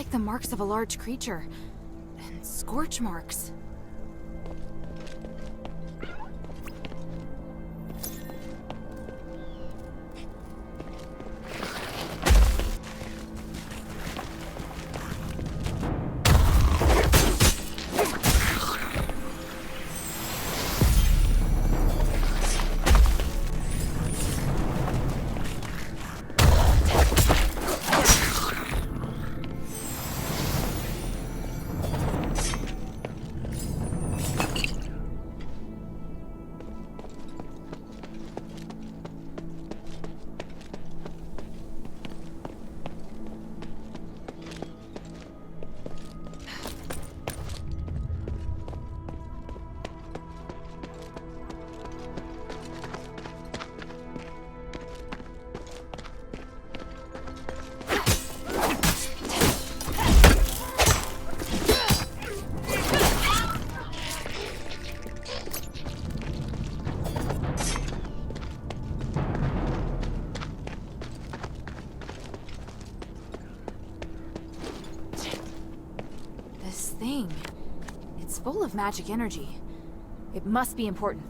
like the marks of a large creature. And scorch marks. It's full of magic energy. It must be important.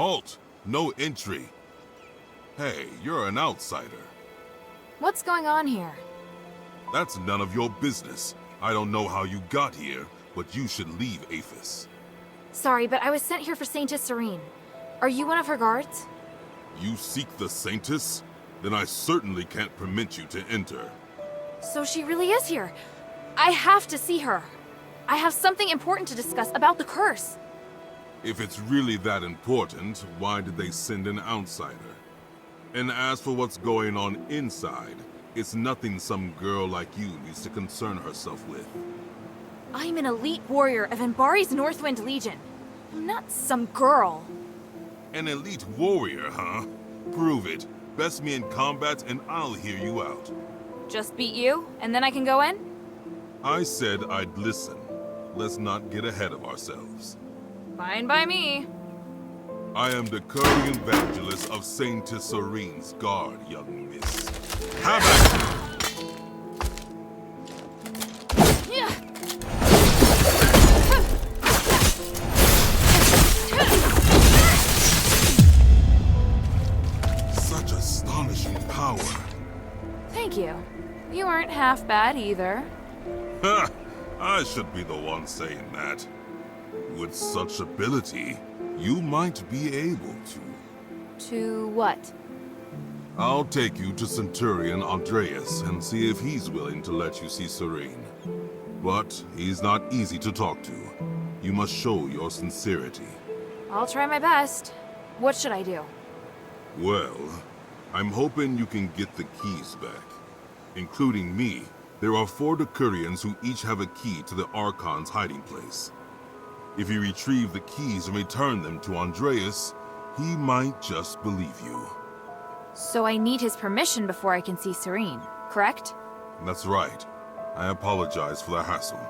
Halt! No entry. Hey, you're an outsider. What's going on here? That's none of your business. I don't know how you got here, but you should leave Aphis. Sorry, but I was sent here for Saintess Serene. Are you one of her guards? You seek the Saintess? Then I certainly can't permit you to enter. So she really is here. I have to see her. I have something important to discuss about the curse. If it's really that important, why did they send an outsider? And as for what's going on inside, it's nothing some girl like you needs to concern herself with. I'm an elite warrior of Ambari's Northwind Legion. I'm not some girl. An elite warrior, huh? Prove it. Best me in combat and I'll hear you out. Just beat you, and then I can go in? I said I'd listen. Let's not get ahead of ourselves. Fine by me. I am the Curry Evangelist of Saintess Serene's guard, young miss. Have at Such astonishing power. Thank you. You weren't half bad either. Ha! I should be the one saying that. With such ability, you might be able to. To what? I'll take you to Centurion Andreas and see if he's willing to let you see Serene. But he's not easy to talk to. You must show your sincerity. I'll try my best. What should I do? Well, I'm hoping you can get the keys back. Including me, there are 4 Decurions who each have a key to the Archon's hiding place. If you retrieve the keys and return them to Andreas, he might just believe you. So I need his permission before I can see Serene, correct? That's right. I apologize for the hassle.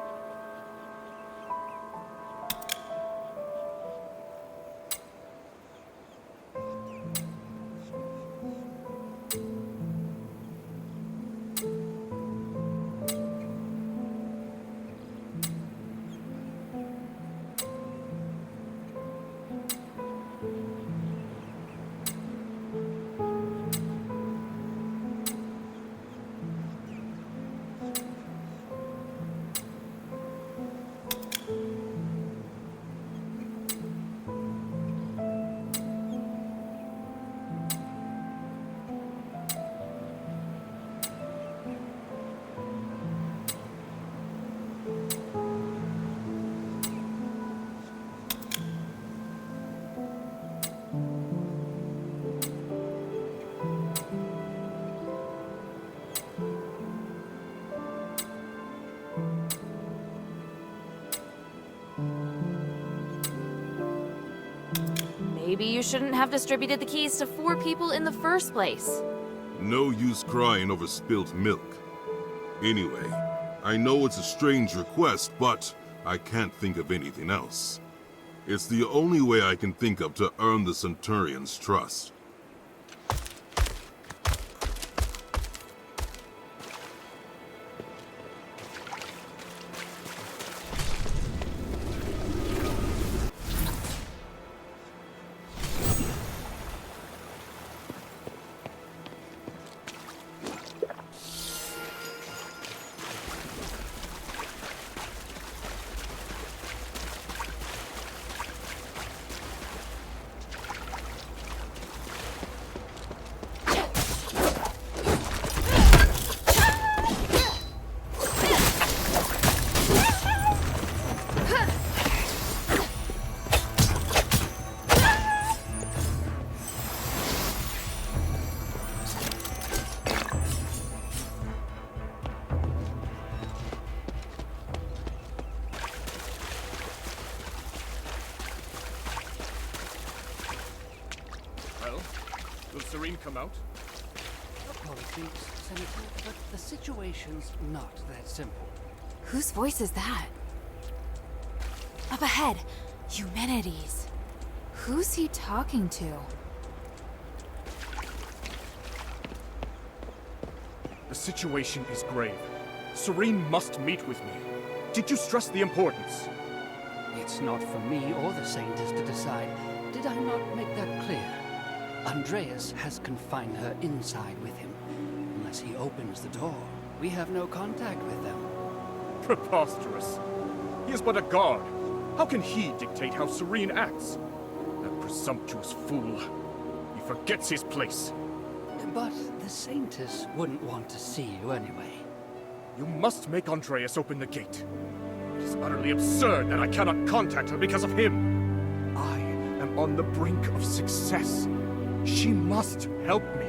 maybe you shouldn't have distributed the keys to 4 people in the first place. No use crying over spilt milk. Anyway, I know it's a strange request, but I can't think of anything else. It's the only way I can think of to earn the Centurion's trust. Will Serene come out? Apologies, Senator, but the situation's not that simple. Whose voice is that? Up ahead, Eumenides. Who's he talking to? The situation is grave. Serene must meet with me. Did you stress the importance? It's not for me or the Saintess to decide. Did I not make that clear? Andreas has confined her inside with him. Unless he opens the door, we have no contact with them. Preposterous. He is but a guard. How can he dictate how Serene acts? That presumptuous fool. He forgets his place. But the Saintess wouldn't want to see you anyway. You must make Andreas open the gate. It is utterly absurd that I cannot contact her because of him. I am on the brink of success. She must help me.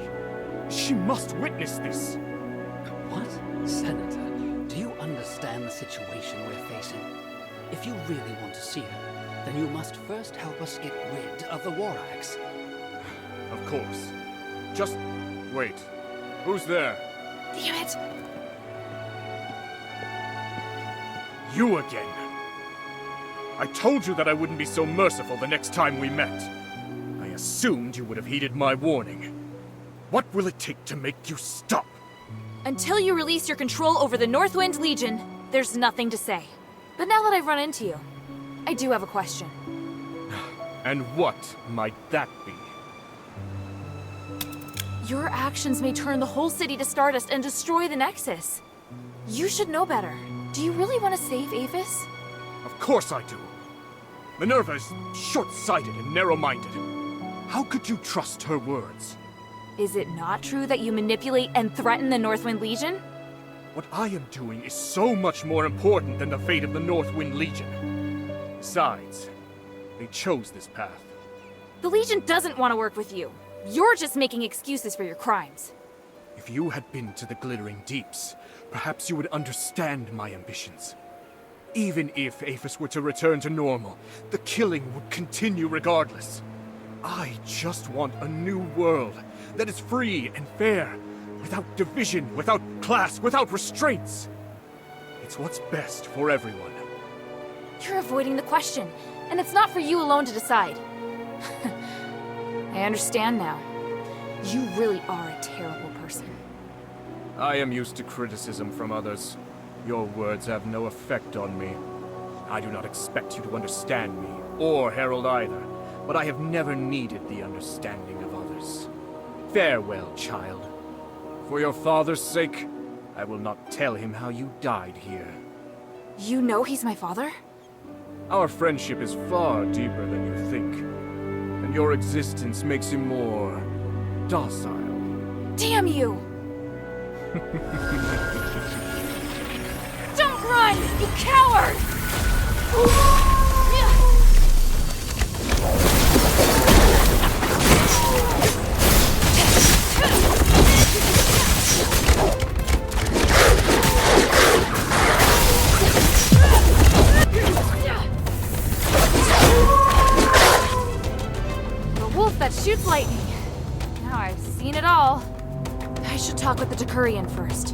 She must witness this. What? Senator, do you understand the situation we're facing? If you really want to see her, then you must first help us get rid of the War Axe. Of course. Just wait. Who's there? Damn it! You again. I told you that I wouldn't be so merciful the next time we met. I assumed you would have heeded my warning. What will it take to make you stop? Until you release your control over the Northwind Legion, there's nothing to say. But now that I've run into you, I do have a question. And what might that be? Your actions may turn the whole city to stardust and destroy the Nexus. You should know better. Do you really want to save Aphis? Of course I do. Minerva is short-sighted and narrow-minded. How could you trust her words? Is it not true that you manipulate and threaten the Northwind Legion? What I am doing is so much more important than the fate of the Northwind Legion. Besides, they chose this path. The Legion doesn't want to work with you. You're just making excuses for your crimes. If you had been to the Glittering Deeps, perhaps you would understand my ambitions. Even if Aphis were to return to normal, the killing would continue regardless. I just want a new world that is free and fair, without division, without class, without restraints. It's what's best for everyone. You're avoiding the question, and it's not for you alone to decide. I understand now. You really are a terrible person. I am used to criticism from others. Your words have no effect on me. I do not expect you to understand me, or Harold either, but I have never needed the understanding of others. Farewell, child. For your father's sake, I will not tell him how you died here. You know he's my father? Our friendship is far deeper than you think, and your existence makes him more docile. Damn you! Don't run, you coward! The I should talk with the Decurion first.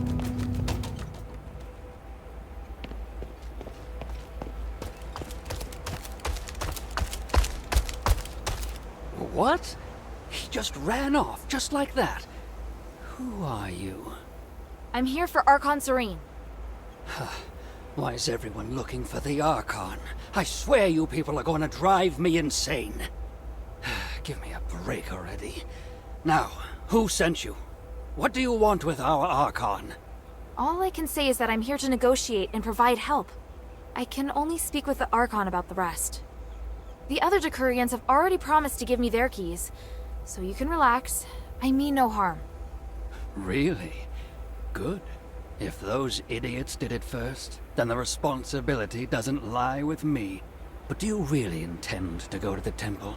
What? He just ran off, just like that. Who are you? I'm here for Archon Serene. Why is everyone looking for the Archon? I swear you people are going to drive me insane. Give me a break already. Now, who sent you? What do you want with our Archon? All I can say is that I'm here to negotiate and provide help. I can only speak with the Archon about the rest. The other Decurions have already promised to give me their keys, so you can relax. I mean no harm. Really? Good. If those idiots did it first, then the responsibility doesn't lie with me. But do you really intend to go to the temple?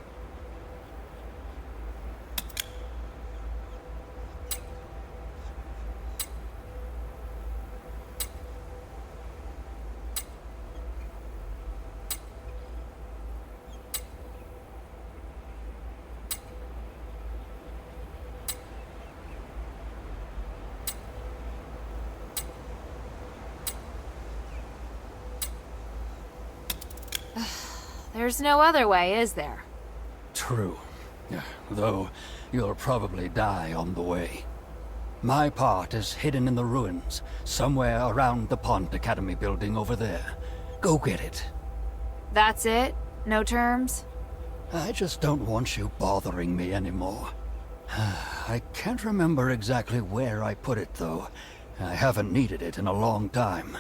There's no other way, is there? True. Though you'll probably die on the way. My part is hidden in the ruins, somewhere around the Pont Academy building over there. Go get it. That's it? No terms? I just don't want you bothering me anymore. I can't remember exactly where I put it, though. I haven't needed it in a long time.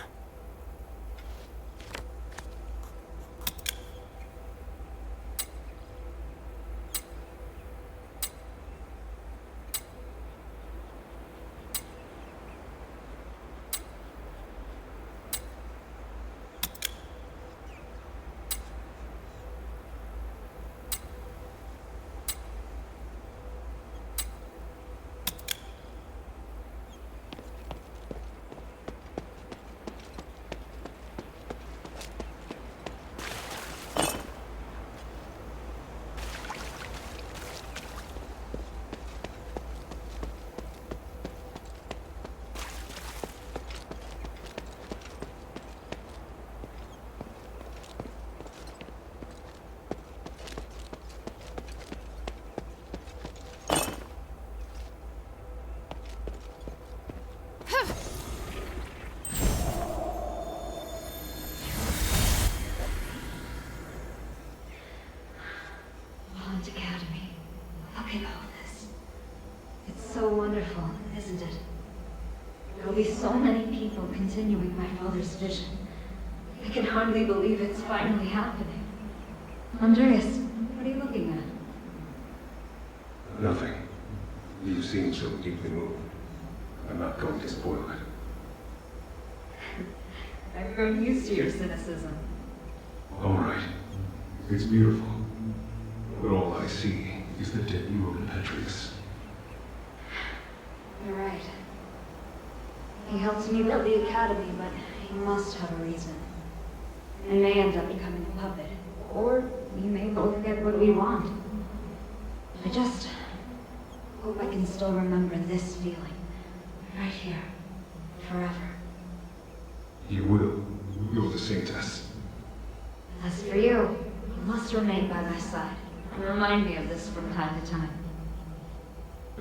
Pont Academy. Look at all this. It's so wonderful, isn't it? There'll be so many people continuing my father's vision. I can hardly believe it's finally happening. Andreas, what are you looking at? Nothing. You seem so deeply moved. I'm not going to spoil it. I've grown used to your cynicism. All right. It's beautiful. But all I see is the dead you in Petrius. You're right. He helped me build the academy, but he must have a reason. I may end up becoming a puppet, or we may both get what we want. I just hope I can still remember this feeling, right here, forever. You will. You're the saintess. As for you, you must remain by my side, and remind me of this from time to time.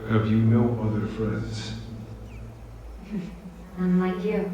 Have you no other friends? Unlike you.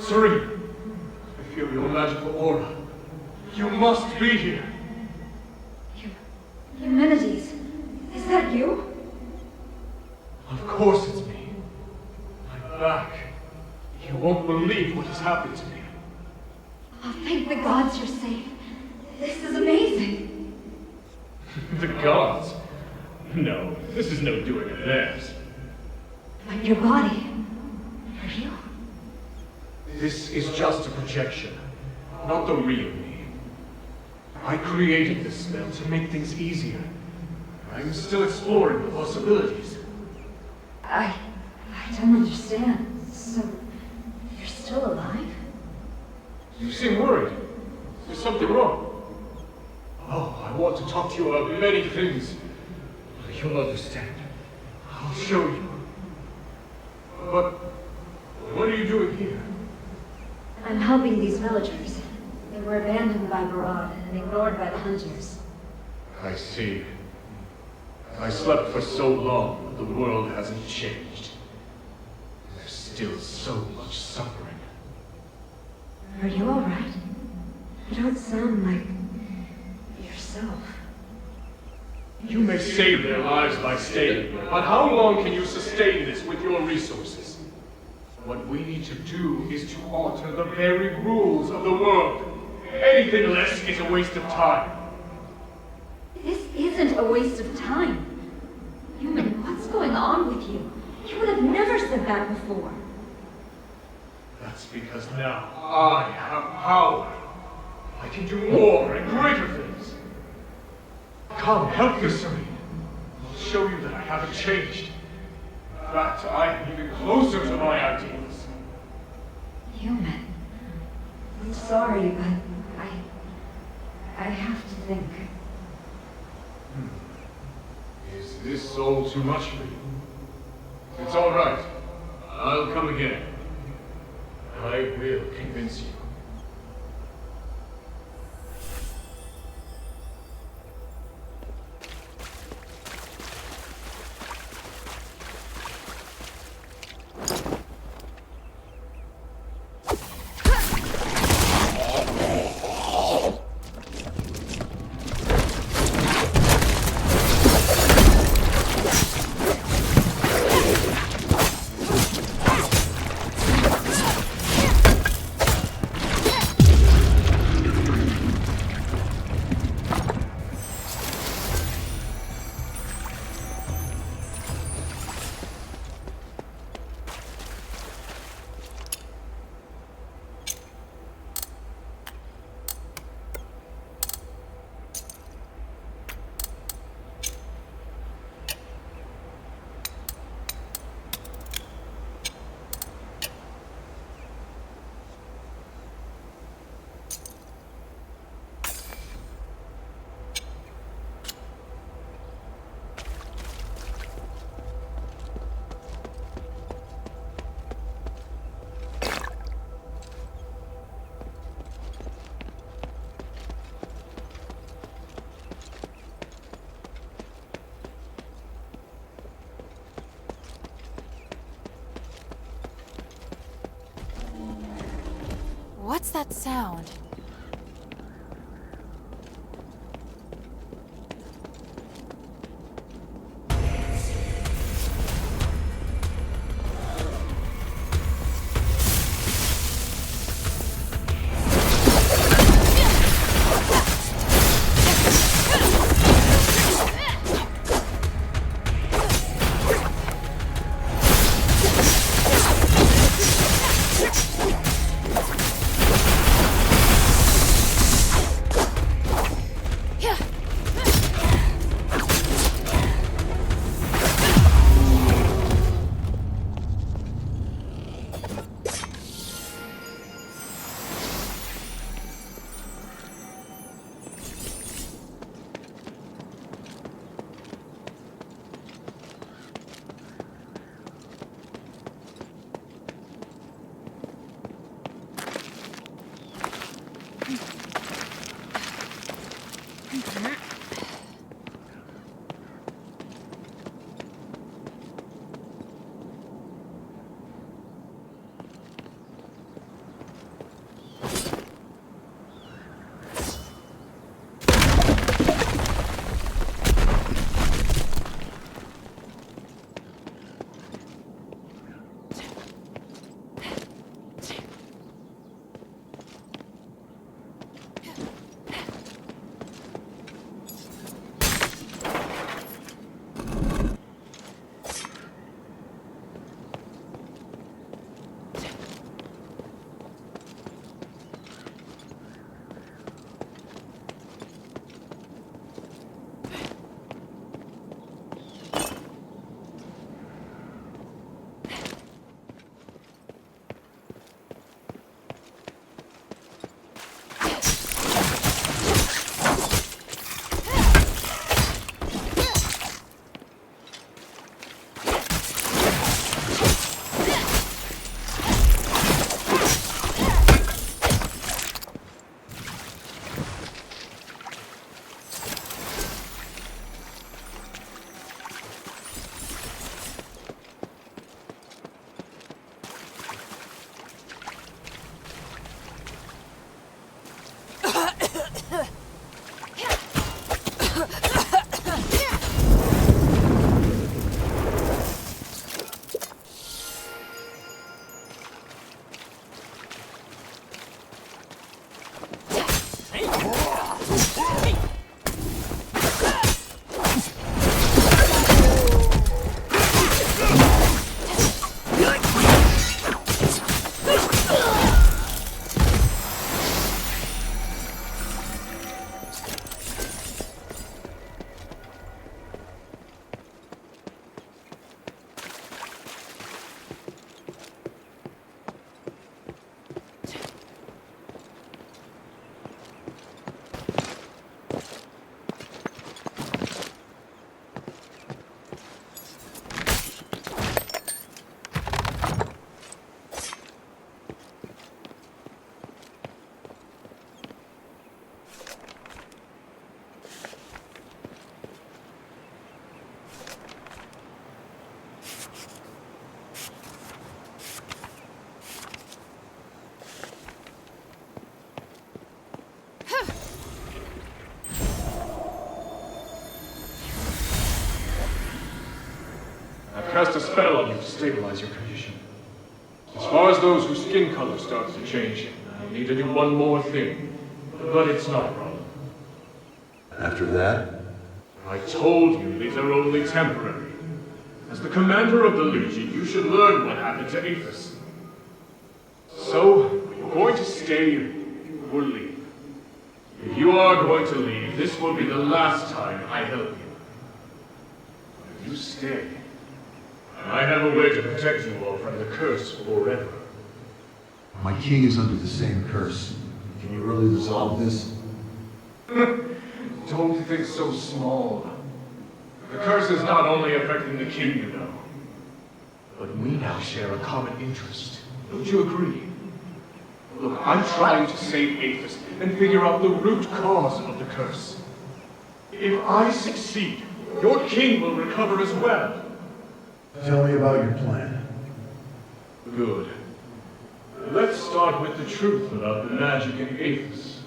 Serene, I feel your magical aura. You must be here. Eumenides, is that you? Of course it's me. I'm back. You won't believe what has happened to me. Oh, thank the gods you're safe. This is amazing. The gods? No, this is no doing of theirs. But your body, real? This is just a projection, not the real me. I created this spell to make things easier. I'm still exploring the possibilities. I don't understand. So, you're still alive? You seem worried. Is something wrong? Oh, I want to talk to you about many things. You'll understand. I'll show you. But what are you doing here? I'm helping these villagers. They were abandoned by Barad and ignored by the hunters. I see. I slept for so long, but the world hasn't changed. There's still so much suffering. Are you alright? You don't sound like yourself. You may save their lives by staying, but how long can you sustain this with your resources? What we need to do is to alter the very rules of the world. Anything less is a waste of time. This isn't a waste of time. Human, what's going on with you? You would have never said that before. That's because now I have power. I can do more and greater things. Come, help me, Serene. I'll show you that I haven't changed. In fact, I am even closer to my ideals. Human. I'm sorry, but I have to think. Is this all too much for you? It's all right. I'll come again. I will convince you. What's that sound? spell on you to stabilize your condition. As far as those whose skin color starts to change, I'll need to do one more thing. But it's not a problem. After that? I told you these are only temporary. As the commander of the Legion, you should learn what happened to Aphis. So, you're going to stay or leave. If you are going to leave, this will be the last time I help you. If you stay, I have a way to protect you all from the curse forever. My king is under the same curse. Can you really resolve this? Don't think so small. The curse is not only affecting the king, you know, but we now share a common interest. Don't you agree? Look, I'm trying to save Aphis and figure out the root cause of the curse. If I succeed, your king will recover as well. Tell me about your plan. Good. Let's start with the truth about the magic in Aphis.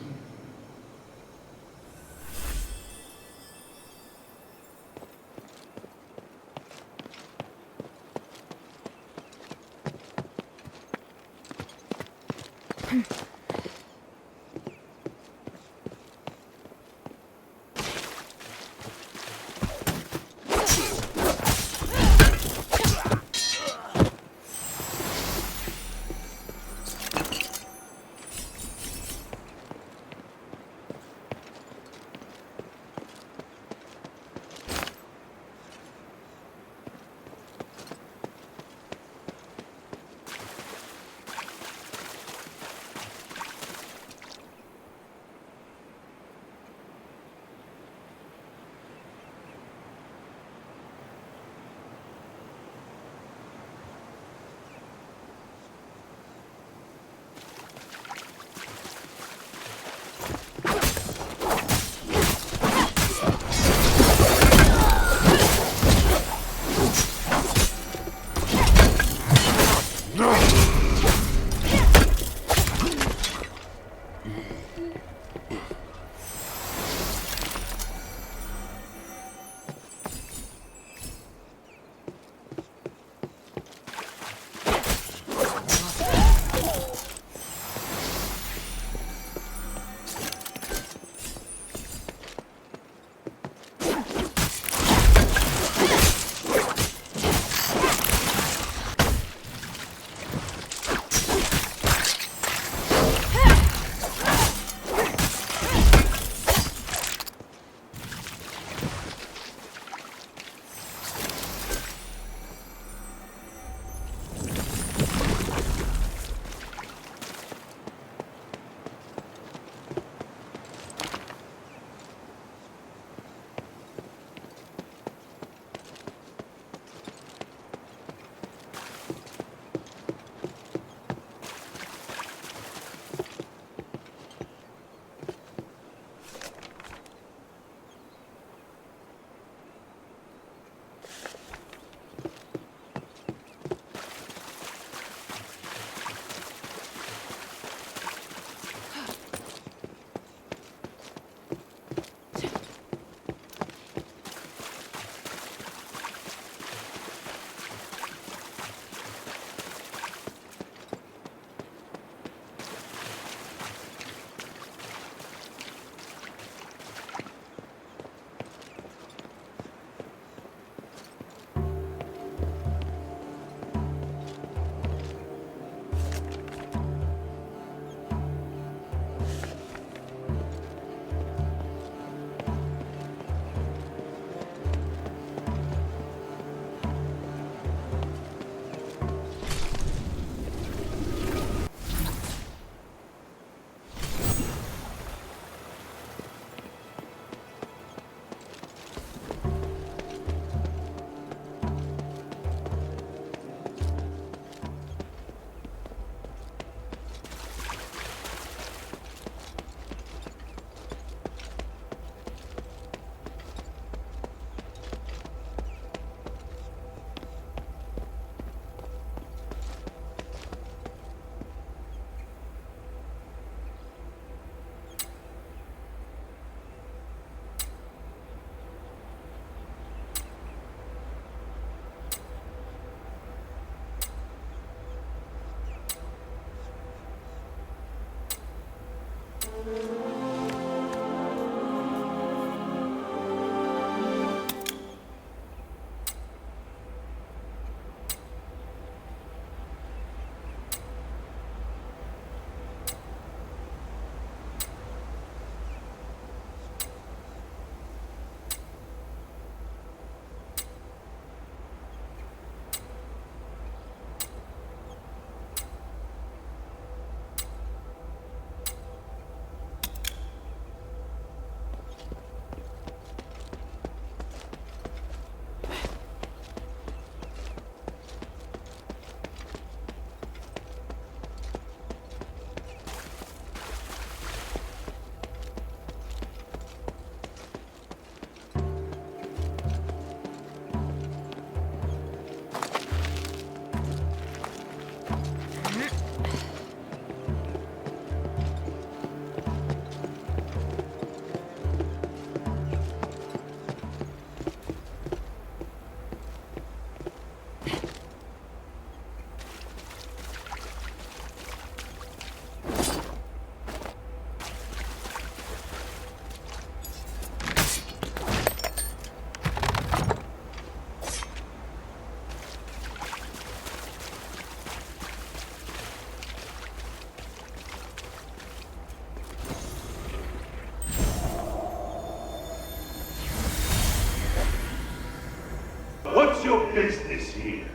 What's your business here?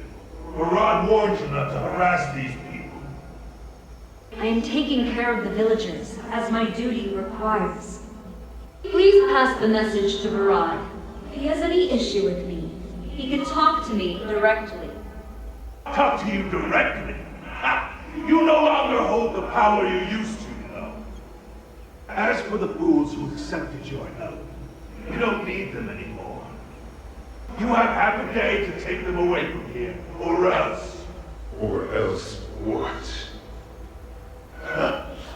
Murad warned you not to harass these people. I am taking care of the villagers, as my duty requires. Please pass the message to Murad. If he has any issue with me, he can talk to me directly. Talk to you directly? Ha! You no longer hold the power you used to, you know. As for the fools who accepted your help, you don't need them anymore. You have half a day to take them away from here, or else. Or else what?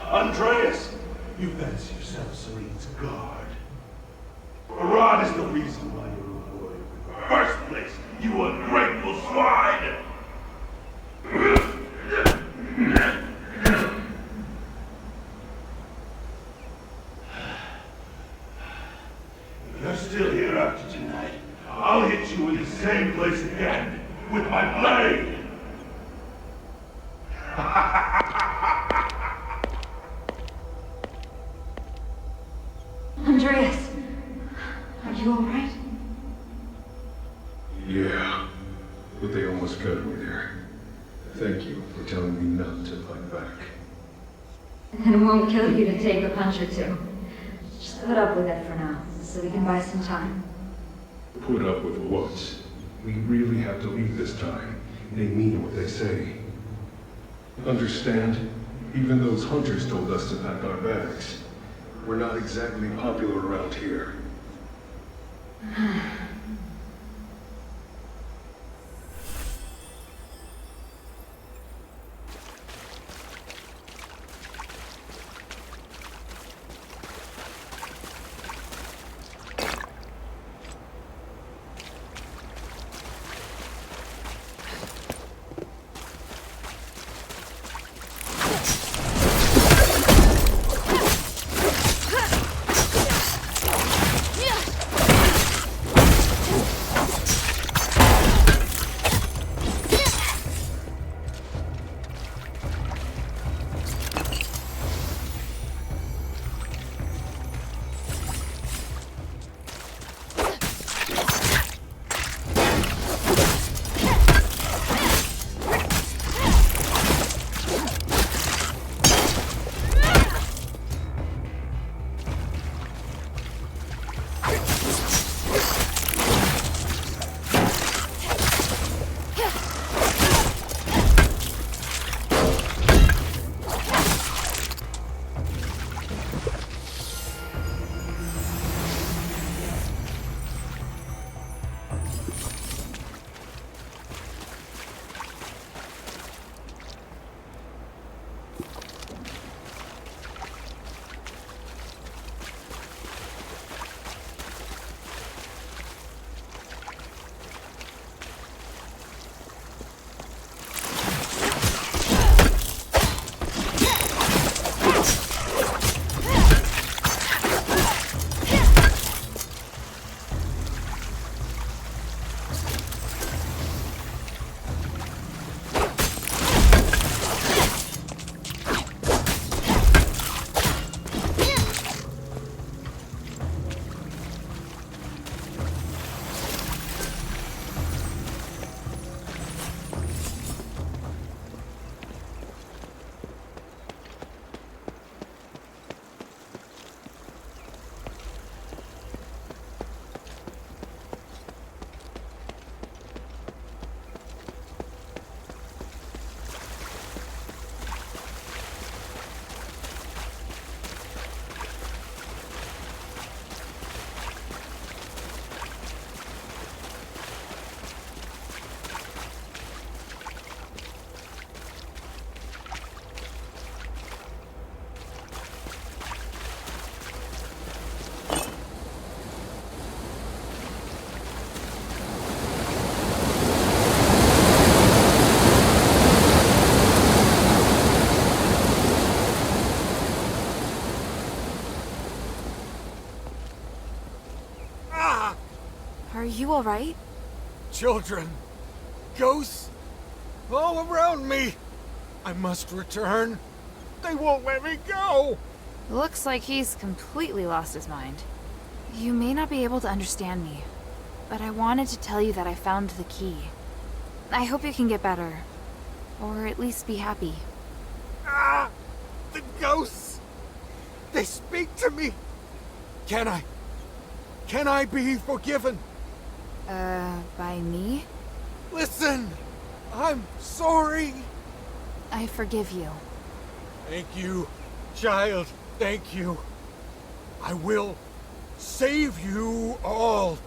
Andreas, you fancy yourself Serene's guard. Murad is the reason why you're employed in the first place, you ungrateful swine! If you're still here after tonight, I'll hit you in the same place again, with my blade! Andreas, are you alright? Yeah, but they almost got me there. Thank you for telling me not to fight back. And it won't kill you to take a punch or two. Just put up with it for now, so we can buy some time. Put up with what? We really have to leave this time. They mean what they say. Understand? Even those hunters told us to pack our bags. We're not exactly popular around here. you alright? Children, ghosts, all around me. I must return. They won't let me go. Looks like he's completely lost his mind. You may not be able to understand me, but I wanted to tell you that I found the key. I hope you can get better. Or at least be happy. Ah! The ghosts! They speak to me! Can I be forgiven? By me? Listen! I'm sorry! I forgive you. Thank you, child. Thank you. I will save you all.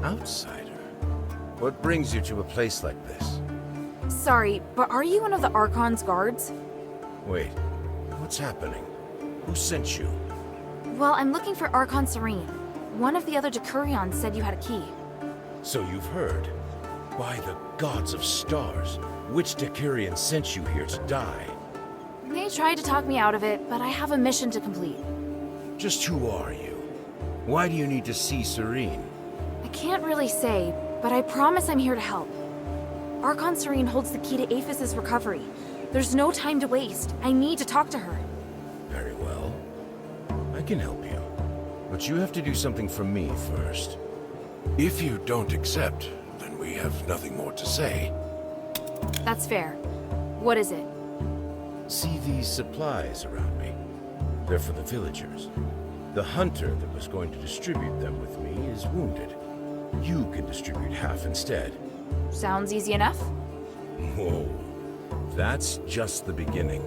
Outsider? What brings you to a place like this? Sorry, but are you one of the Archon's guards? Wait, what's happening? Who sent you? Well, I'm looking for Archon Serene. One of the other Decurions said you had a key. So you've heard. By the gods of stars, which Decurion sent you here to die? They tried to talk me out of it, but I have a mission to complete. Just who are you? Why do you need to see Serene? I can't really say, but I promise I'm here to help. Archon Serene holds the key to Aphis' recovery. There's no time to waste. I need to talk to her. Very well. I can help you. But you have to do something for me first. If you don't accept, then we have nothing more to say. That's fair. What is it? See these supplies around me? They're for the villagers. The hunter that was going to distribute them with me is wounded. You can distribute half instead. Sounds easy enough. Whoa. That's just the beginning.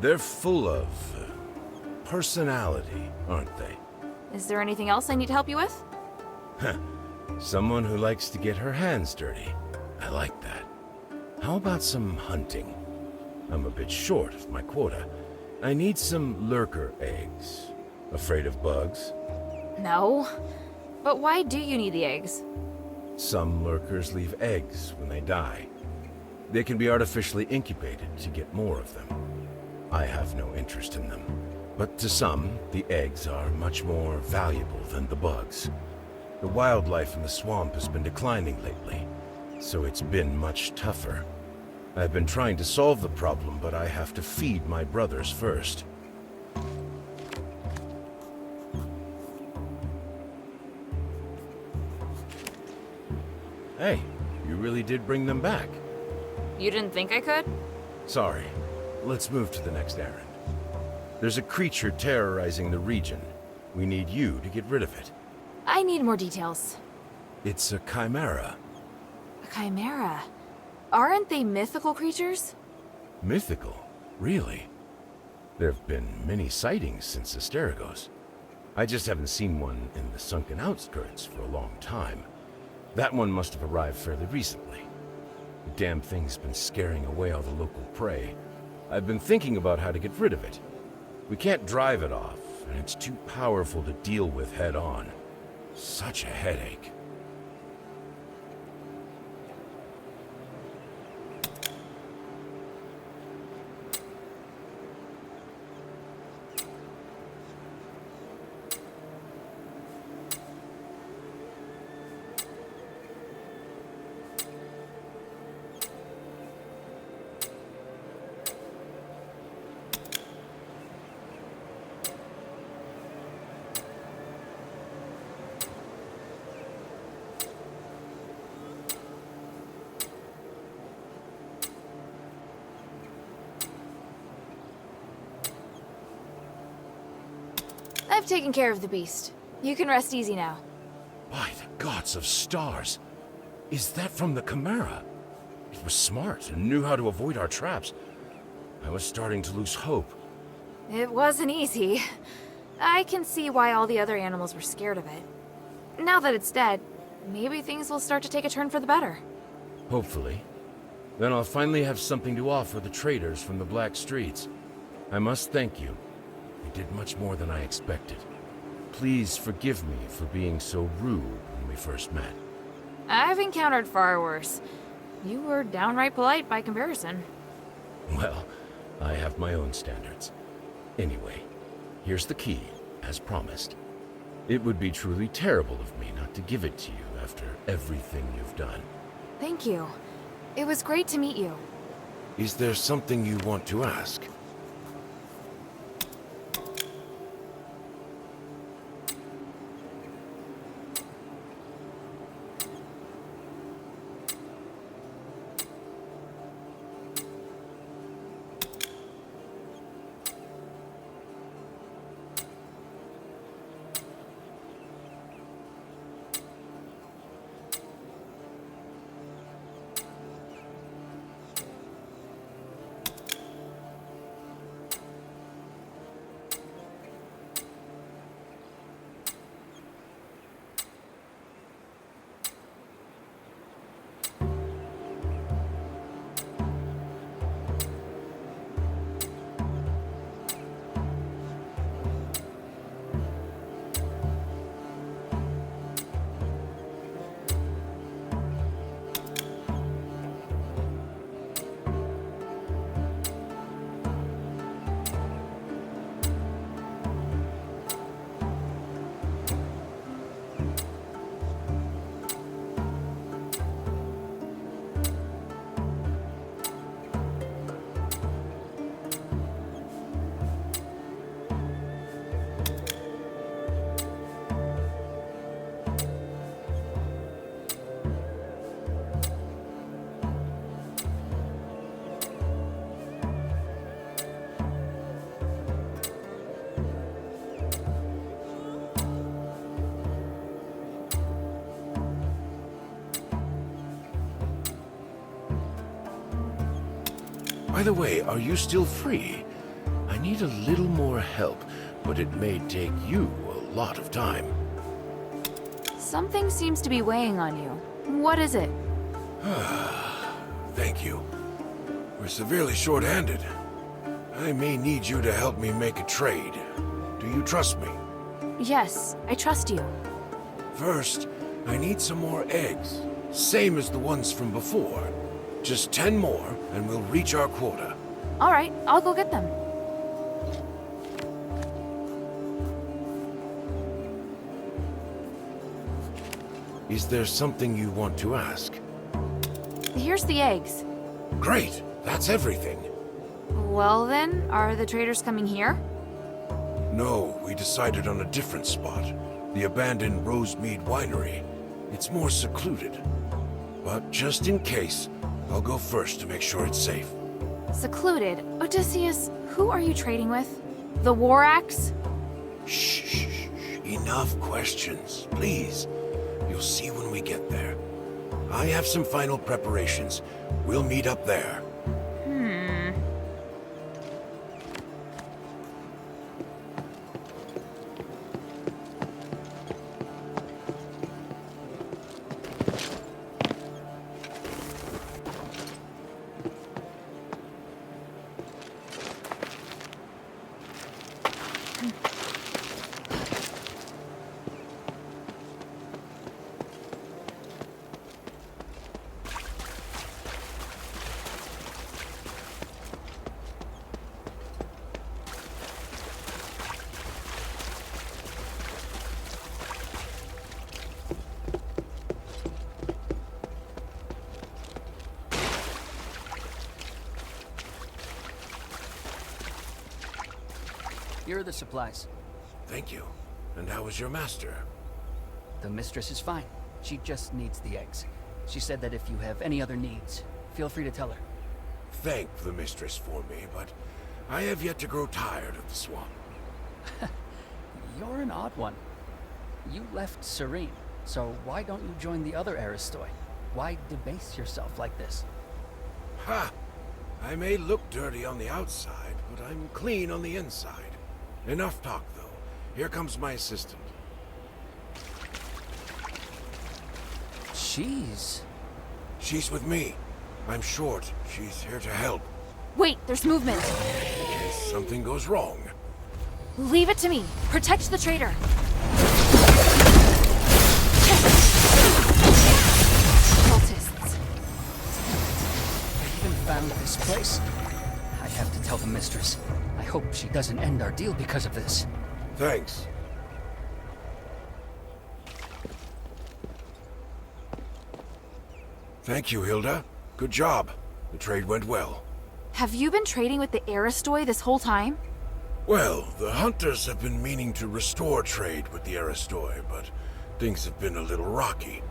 They're full of personality, aren't they? Is there anything else I need to help you with? Someone who likes to get her hands dirty. I like that. How about some hunting? I'm a bit short of my quota. I need some lurker eggs. Afraid of bugs? No. But why do you need the eggs? Some lurkers leave eggs when they die. They can be artificially incubated to get more of them. I have no interest in them. But to some, the eggs are much more valuable than the bugs. The wildlife in the swamp has been declining lately, so it's been much tougher. I've been trying to solve the problem, but I have to feed my brothers first. Hey, you really did bring them back. You didn't think I could? Sorry. Let's move to the next errand. There's a creature terrorizing the region. We need you to get rid of it. I need more details. It's a chimera. A chimera? Aren't they mythical creatures? Mythical? Really? There have been many sightings since Asterigos. I just haven't seen one in the sunken outskirts for a long time. That one must have arrived fairly recently. The damn thing's been scaring away all the local prey. I've been thinking about how to get rid of it. We can't drive it off, and it's too powerful to deal with head-on. Such a headache. I've taken care of the beast. You can rest easy now. By the gods of stars! Is that from the Chimera? It was smart and knew how to avoid our traps. I was starting to lose hope. It wasn't easy. I can see why all the other animals were scared of it. Now that it's dead, maybe things will start to take a turn for the better. Hopefully. Then I'll finally have something to offer the traders from the Black Streets. I must thank you. You did much more than I expected. Please forgive me for being so rude when we first met. I've encountered far worse. You were downright polite by comparison. Well, I have my own standards. Anyway, here's the key, as promised. It would be truly terrible of me not to give it to you after everything you've done. Thank you. It was great to meet you. Is there something you want to ask? By the way, are you still free? I need a little more help, but it may take you a lot of time. Something seems to be weighing on you. What is it? Thank you. We're severely short-handed. I may need you to help me make a trade. Do you trust me? Yes, I trust you. First, I need some more eggs. Same as the ones from before. Just 10 more, and we'll reach our quota. All right, I'll go get them. Is there something you want to ask? Here's the eggs. Great, that's everything. Well then, are the traders coming here? No, we decided on a different spot. The abandoned Rosemead Winery. It's more secluded. But just in case, I'll go first to make sure it's safe. Secluded? Odysseus, who are you trading with? The War Axe? Shh. Enough questions, please. You'll see when we get there. I have some final preparations. We'll meet up there. Here are the supplies. Thank you. And how is your master? The mistress is fine. She just needs the eggs. She said that if you have any other needs, feel free to tell her. Thank the mistress for me, but I have yet to grow tired of the swamp. You're an odd one. You left Serene, so why don't you join the other Aristoi? Why debase yourself like this? Ha! I may look dirty on the outside, but I'm clean on the inside. Enough talk, though. Here comes my assistant. She's with me. I'm short. She's here to help. Wait, there's movement. In case something goes wrong. Leave it to me. Protect the trader. Cultists. I even found this place. I have to tell the mistress. I hope she doesn't end our deal because of this. Thanks. Thank you, Hilda. Good job. The trade went well. Have you been trading with the Aristoi this whole time? Well, the hunters have been meaning to restore trade with the Aristoi, but things have been a little rocky.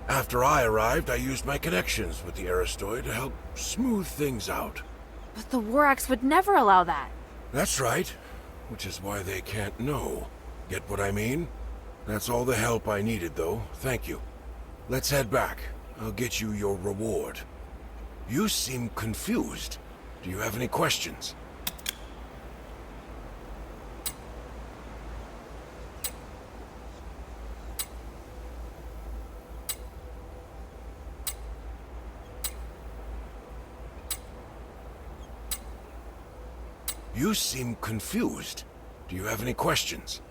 After I arrived, I used my connections with the Aristoi to help smooth things out. But the War Axe would never allow that. That's right, which is why they can't know. Get what I mean? That's all the help I needed, though. Thank you. Let's head back. I'll get you your reward. You seem confused. Do you have any questions? You seem confused. Do you have any questions?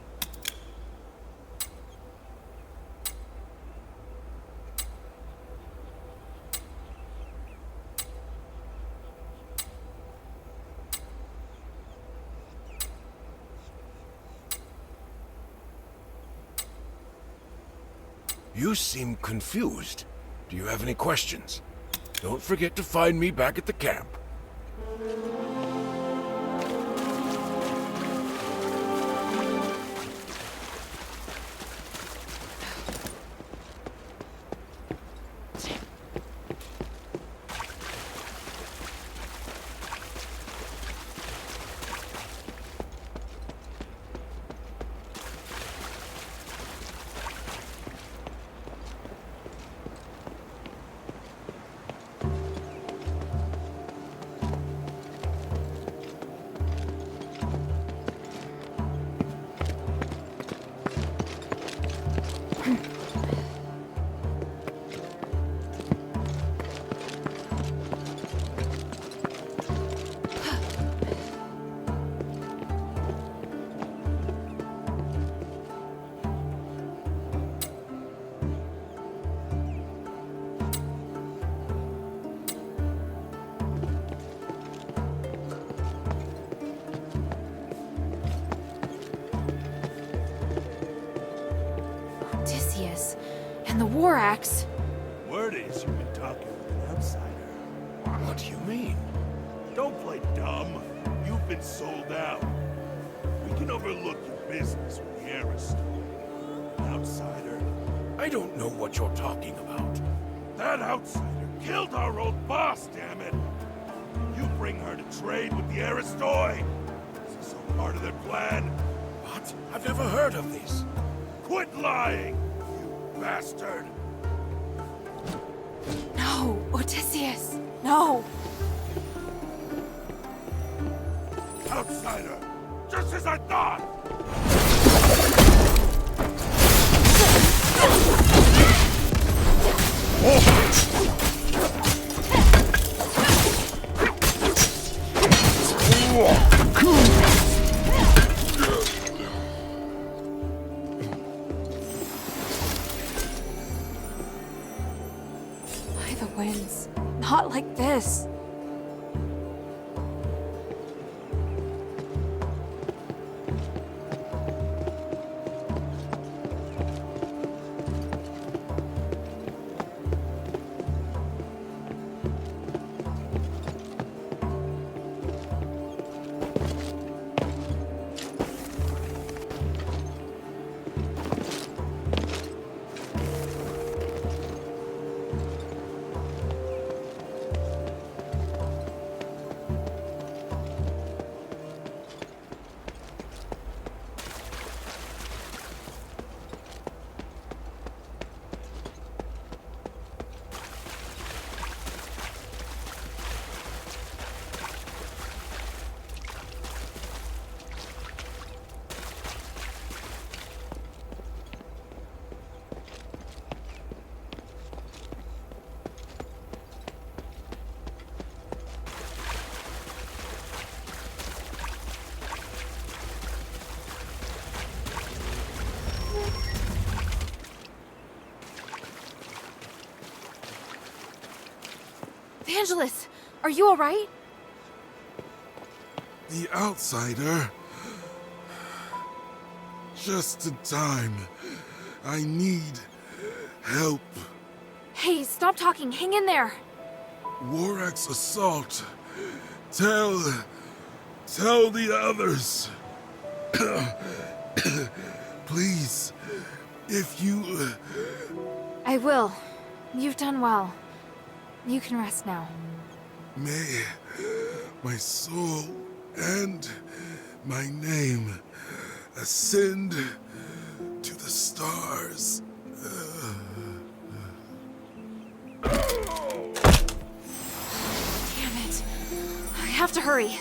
You seem confused. Do you have any questions? Don't forget to find me back at the camp. Warax. Word is you've been talking with an outsider. What do you mean? Don't play dumb. You've been sold out. We can overlook your business with the Aristoi. Outsider. I don't know what you're talking about. That outsider killed our old boss, damn it! You bring her to trade with the Aristoi! Is this all part of their plan? What? I've never heard of this. Quit lying, you bastard! No, Odysseus. No. Outsider! Just as I thought! By the winds. Not like this. Angelus, are you all right? The outsider. Just in time. I need help. Hey, stop talking. Hang in there. Warax assault. Tell the others. Please, if you... I will. You've done well. You can rest now. May my soul and my name ascend to the stars. Damn it. I have to hurry.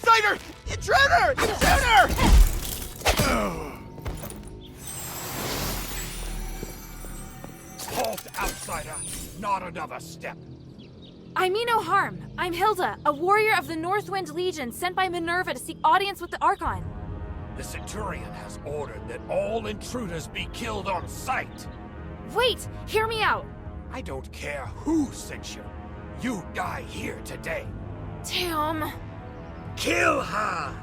Outsider! Intruder! Intruder! Halt, outsider! Not another step. I mean no harm. I'm Hilda, a warrior of the Northwind Legion sent by Minerva to seek audience with the Archon. The Centurion has ordered that all intruders be killed on sight. Wait! Hear me out! I don't care who sent you. You die here today. Damn. Kill her!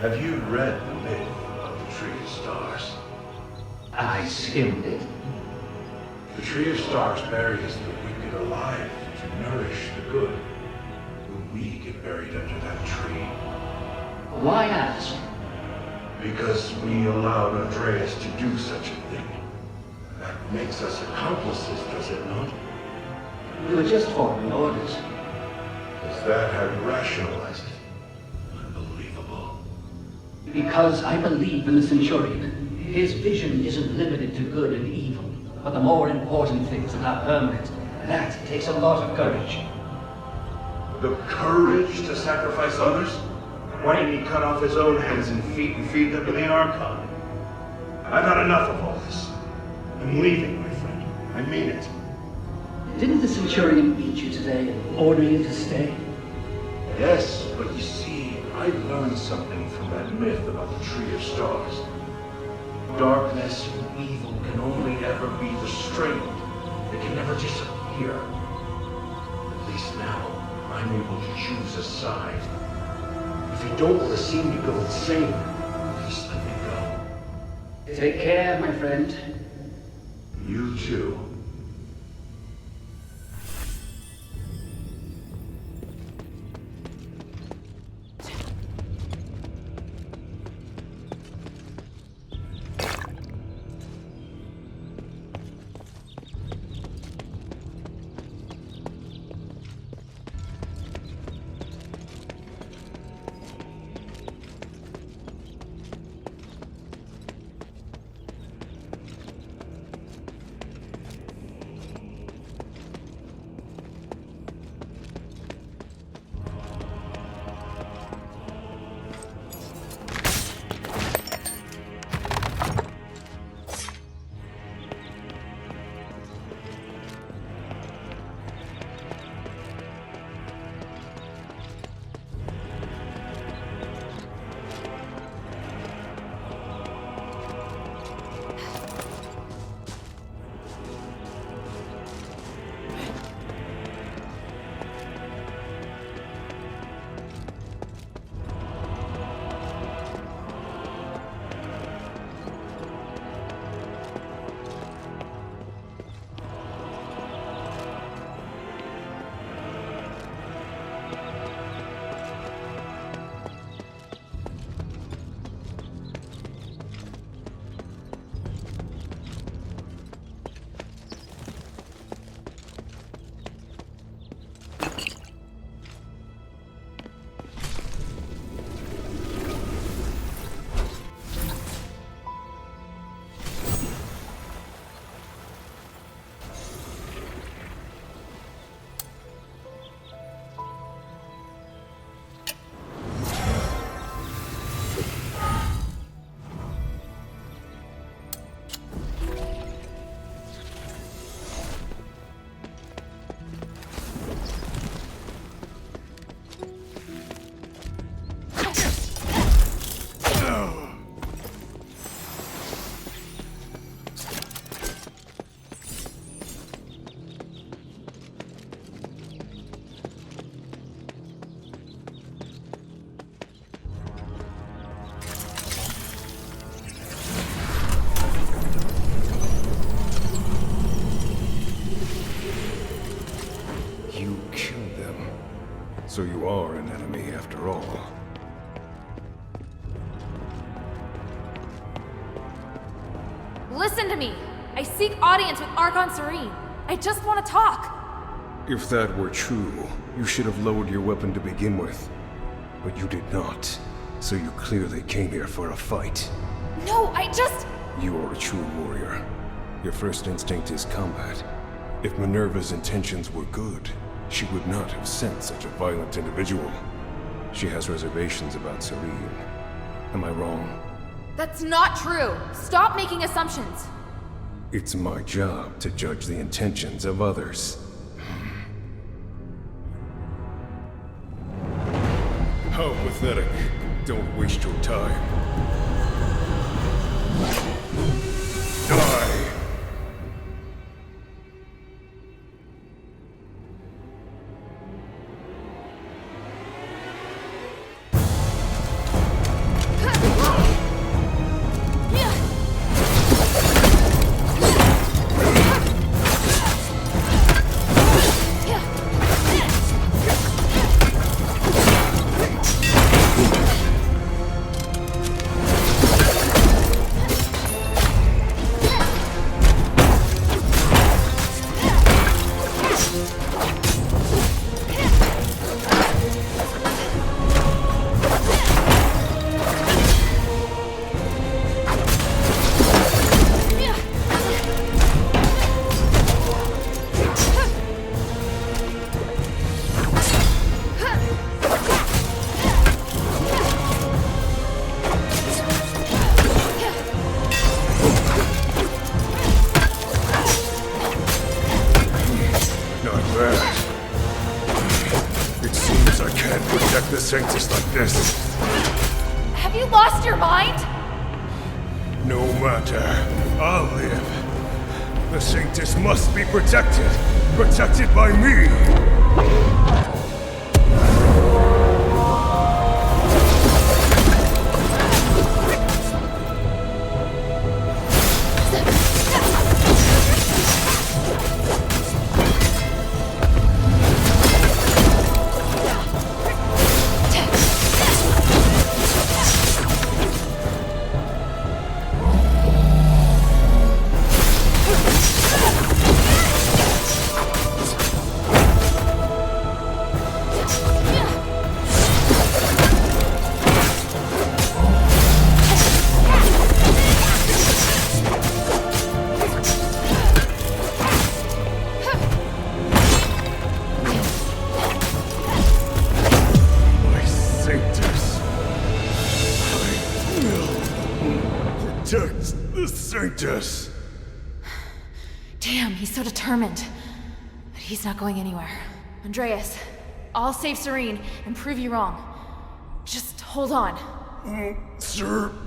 Have you read the myth of the Tree of Stars? I skimmed it. The Tree of Stars buries the wicked alive to nourish the good. Will we get buried under that tree? Why ask? Because we allowed Andreas to do such a thing. That makes us accomplices, does it not? We were just following orders. Is that how you rationalize it? Unbelievable. Because I believe in the Centurion. His vision isn't limited to good and evil, but the more important things that are permanent. That takes a lot of courage. The courage to sacrifice others? Why didn't he cut off his own hands and feed them to the Archon? I've had enough of all this. I'm leaving, my friend. I mean it. Didn't the Centurion beat you today and order you to stay? Yes, but you see, I learned something from that myth about the Tree of Stars. Darkness and evil can only ever be restrained. They can never disappear. At least now, I'm able to choose a side. If you don't want to see me go insane, please let me go. Take care, my friend. You too. So you are an enemy after all. Listen to me! I seek audience with Archon Serene. I just want to talk. If that were true, you should have lowered your weapon to begin with. But you did not. So you clearly came here for a fight. No, I just... You are a true warrior. Your first instinct is combat. If Minerva's intentions were good, she would not have sent such a violent individual. She has reservations about Serene. Am I wrong? That's not true. Stop making assumptions. It's my job to judge the intentions of others. How pathetic. Don't waste your time. Die! lost your mind? No matter. I'll live. The Sanctus must be protected. Protected by me. Protect the Sanctus. Damn, he's so determined. But he's not going anywhere. Andreas, I'll save Serene and prove you wrong. Just hold on. Serene.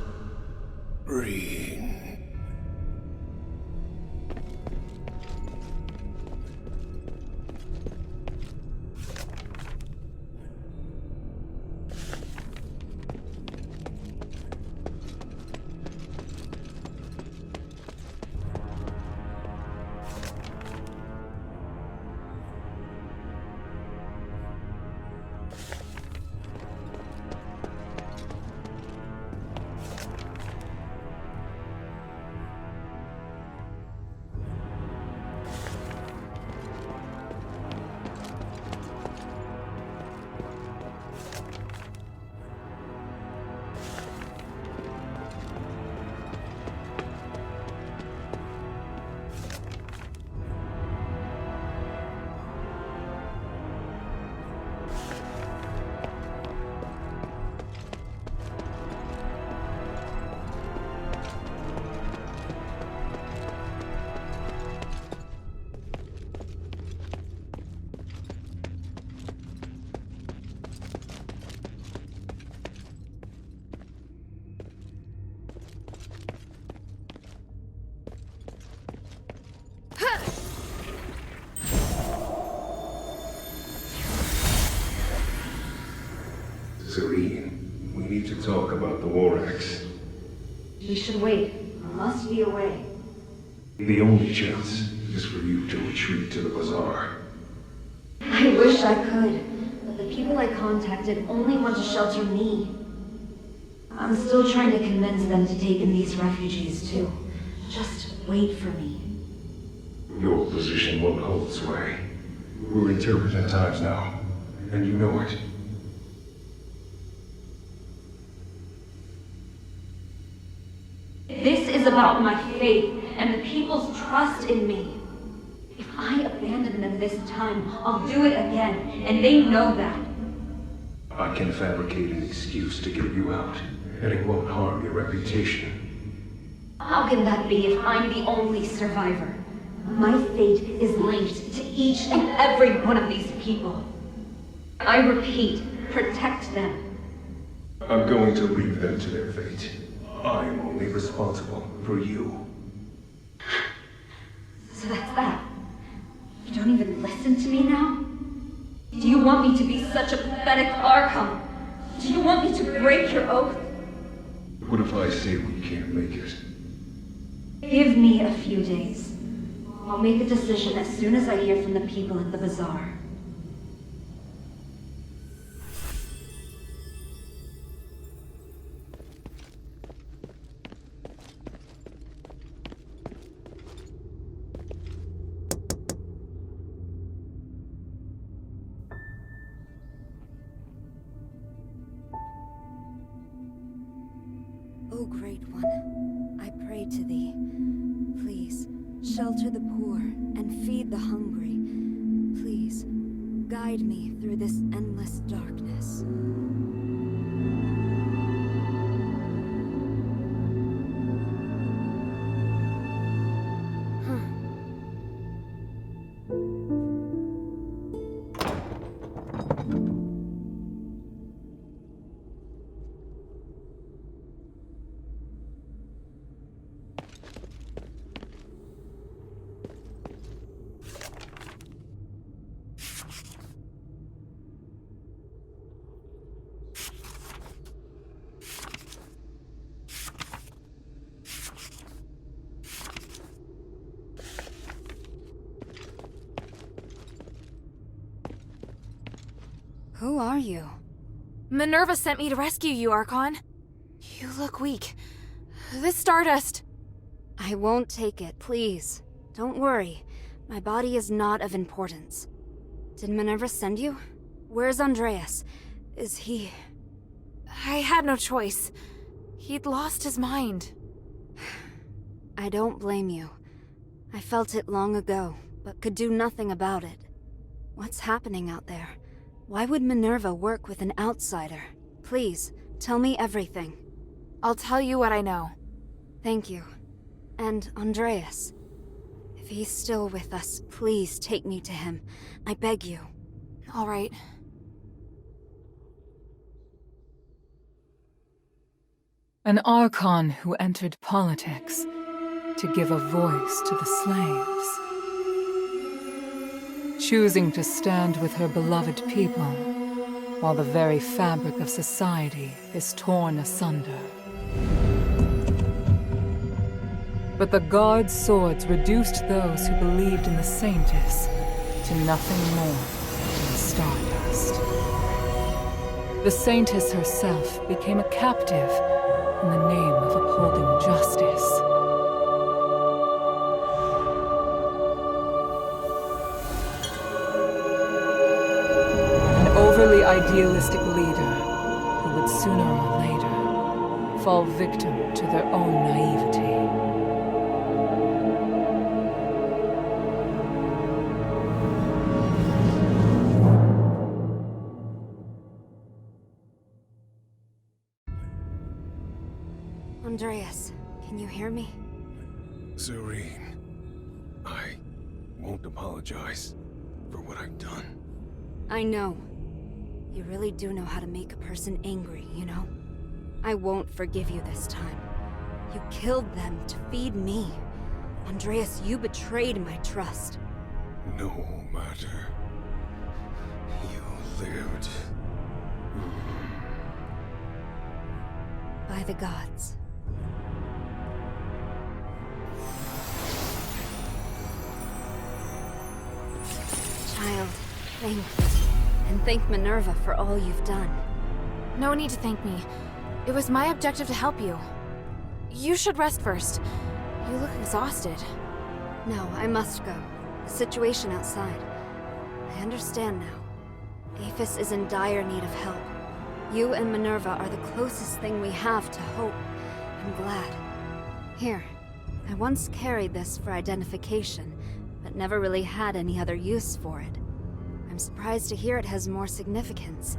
Serene, we need to talk about the War Axe. We should wait. There must be a way. The only chance is for you to retreat to the bazaar. I wish I could, but the people I contacted only want to shelter me. I'm still trying to convince them to take in these refugees too. Just wait for me. Your position won't hold sway. We're in turbulent times now, and you know it. This is about my faith and the people's trust in me. If I abandon them this time, I'll do it again, and they know that. I can fabricate an excuse to get you out, and it won't harm your reputation. How can that be if I'm the only survivor? My fate is linked to each and every one of these people. I repeat, protect them. I'm going to leave them to their fate. I'm only responsible for you. So that's that. You don't even listen to me now? Do you want me to be such a pathetic Archon? Do you want me to break your oath? What if I say we can't make it? Give me a few days. I'll make a decision as soon as I hear from the people at the bazaar. O Great One, I pray to thee. Please, shelter the poor and feed the hungry. Please, guide me through this endless darkness. Who are you? Minerva sent me to rescue you, Archon. You look weak. This stardust... I won't take it, please. Don't worry. My body is not of importance. Did Minerva send you? Where's Andreas? Is he... I had no choice. He'd lost his mind. I don't blame you. I felt it long ago, but could do nothing about it. What's happening out there? Why would Minerva work with an outsider? Please, tell me everything. I'll tell you what I know. Thank you. And Andreas. If he's still with us, please take me to him. I beg you. All right. An Archon who entered politics to give a voice to the slaves. Choosing to stand with her beloved people while the very fabric of society is torn asunder. But the Guard's swords reduced those who believed in the Saintess to nothing more than stardust. The Saintess herself became a captive in the name of upholding justice. An overly idealistic leader who would sooner or later fall victim to their own naivety. Andreas, can you hear me? Serene, I won't apologize for what I've done. I know. You really do know how to make a person angry, you know? I won't forgive you this time. You killed them to feed me. Andreas, you betrayed my trust. No matter. You lived. By the gods. Child, thank you. And thank Minerva for all you've done. No need to thank me. It was my objective to help you. You should rest first. You look exhausted. No, I must go. The situation outside. I understand now. Aphis is in dire need of help. You and Minerva are the closest thing we have to hope. I'm glad. Here, I once carried this for identification, but never really had any other use for it. I'm surprised to hear it has more significance.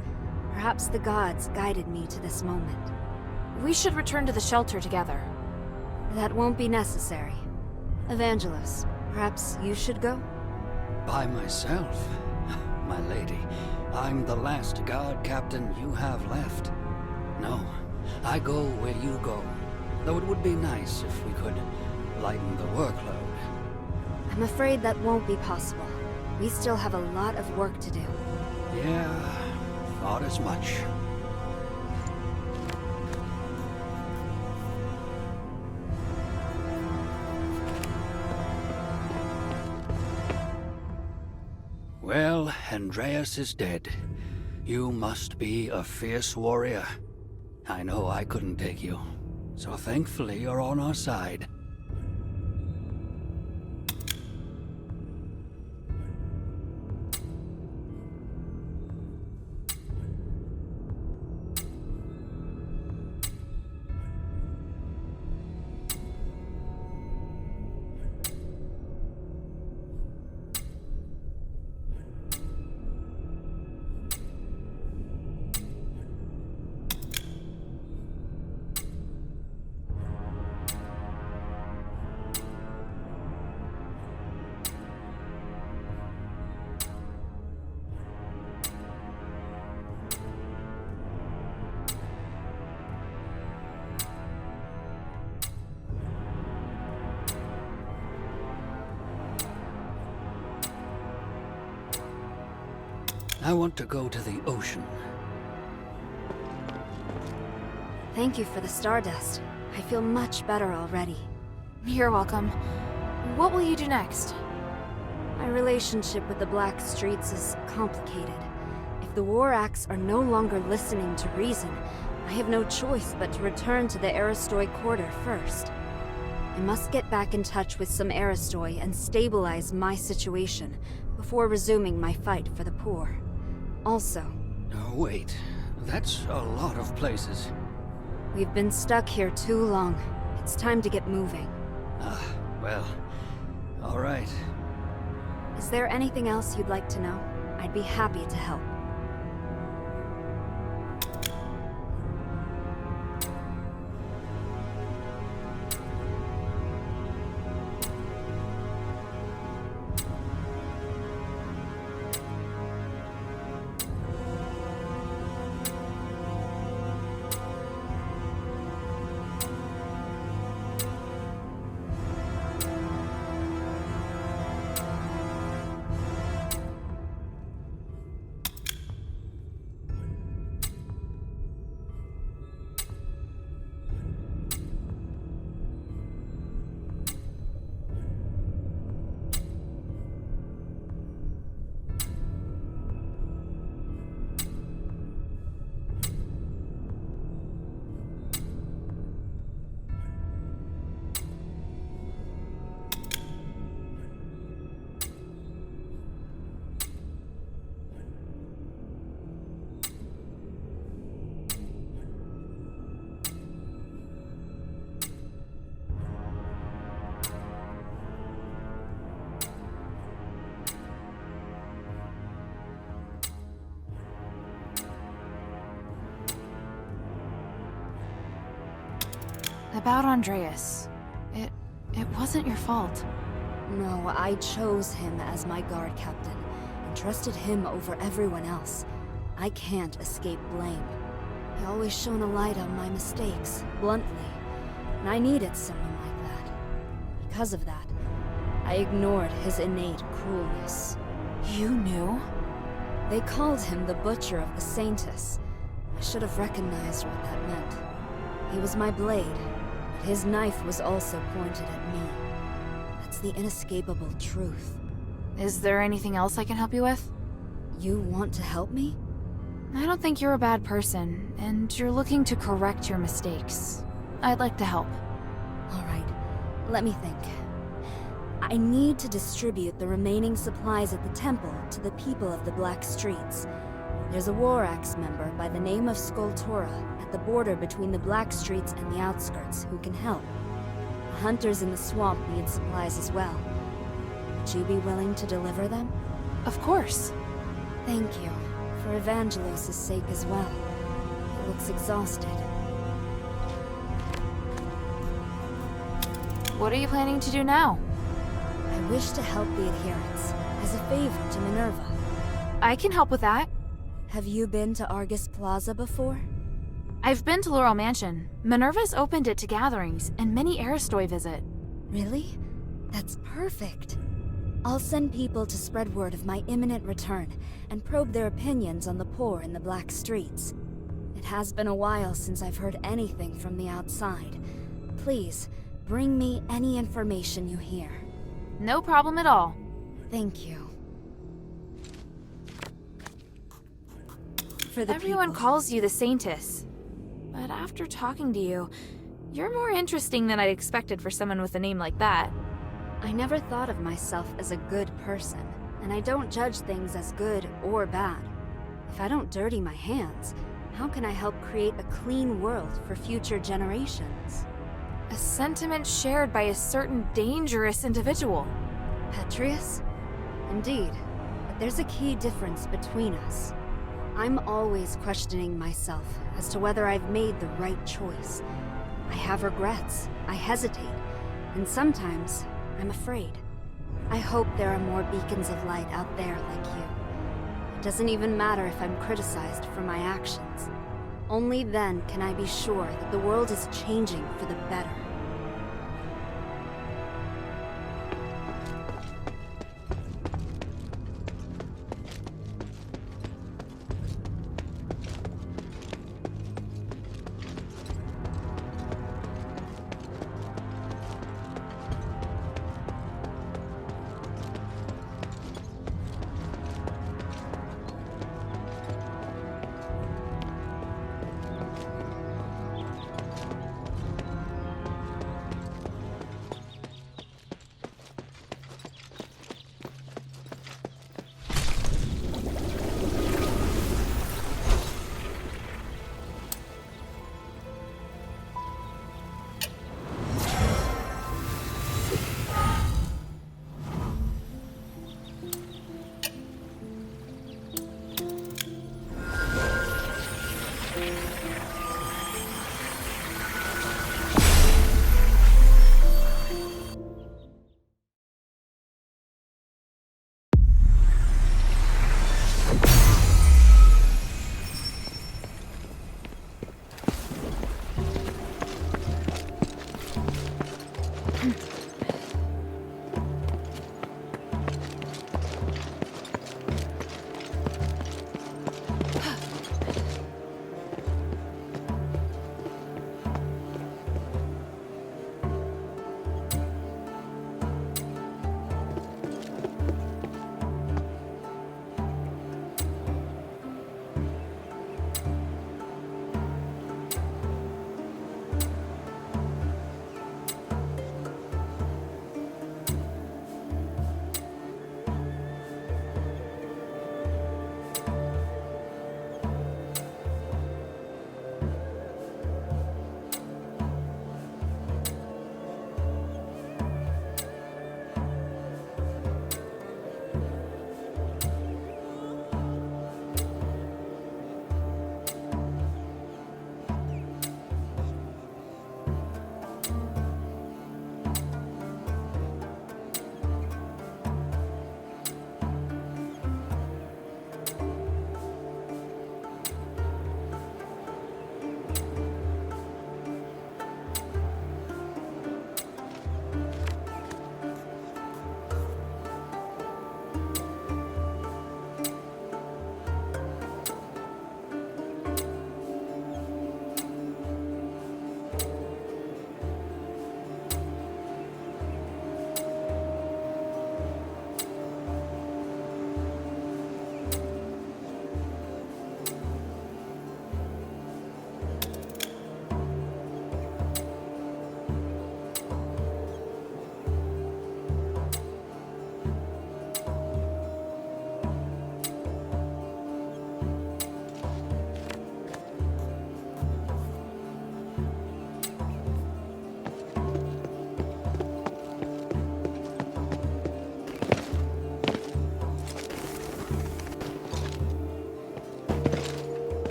Perhaps the gods guided me to this moment. We should return to the shelter together. That won't be necessary. Evangelos, perhaps you should go? By myself? My lady, I'm the last guard captain you have left. No, I go where you go. Though it would be nice if we could lighten the workload. I'm afraid that won't be possible. We still have a lot of work to do. Yeah, thought as much. Well, Andreas is dead. You must be a fierce warrior. I know I couldn't take you, so thankfully you're on our side. I want to go to the ocean. Thank you for the stardust. I feel much better already. You're welcome. What will you do next? My relationship with the Black Streets is complicated. If the War Acts are no longer listening to reason, I have no choice but to return to the Aristoi Quarter first. I must get back in touch with some Aristoi and stabilize my situation before resuming my fight for the poor. Also... Oh, wait. That's a lot of places. We've been stuck here too long. It's time to get moving. Well... all right. Is there anything else you'd like to know? I'd be happy to help. About Andreas. It wasn't your fault. No, I chose him as my guard captain, and trusted him over everyone else. I can't escape blame. He always shone a light on my mistakes, bluntly, and I needed someone like that. Because of that, I ignored his innate cruelness. You knew? They called him the Butcher of the Saintis. I should have recognized what that meant. He was my blade, but his knife was also pointed at me. That's the inescapable truth. Is there anything else I can help you with? You want to help me? I don't think you're a bad person, and you're looking to correct your mistakes. I'd like to help. All right, let me think. I need to distribute the remaining supplies at the temple to the people of the Black Streets. There's a War Axe member by the name of Skultora at the border between the Black Streets and the outskirts who can help. The hunters in the swamp need supplies as well. Would you be willing to deliver them? Of course. Thank you. For Evangelos' sake as well. He looks exhausted. What are you planning to do now? I wish to help the adherents, as a favor to Minerva. I can help with that. Have you been to Argus Plaza before? I've been to Laurel Mansion. Minerva's opened it to gatherings, and many Aristoi visit. Really? That's perfect. I'll send people to spread word of my imminent return, and probe their opinions on the poor in the Black Streets. It has been a while since I've heard anything from the outside. Please, bring me any information you hear. No problem at all. Thank you. Everyone calls you the Saintess. But after talking to you, you're more interesting than I'd expected for someone with a name like that. I never thought of myself as a good person, and I don't judge things as good or bad. If I don't dirty my hands, how can I help create a clean world for future generations? A sentiment shared by a certain dangerous individual. Petrius? Indeed, but there's a key difference between us. I'm always questioning myself as to whether I've made the right choice. I have regrets, I hesitate, and sometimes I'm afraid. I hope there are more beacons of light out there like you. It doesn't even matter if I'm criticized for my actions. Only then can I be sure that the world is changing for the better.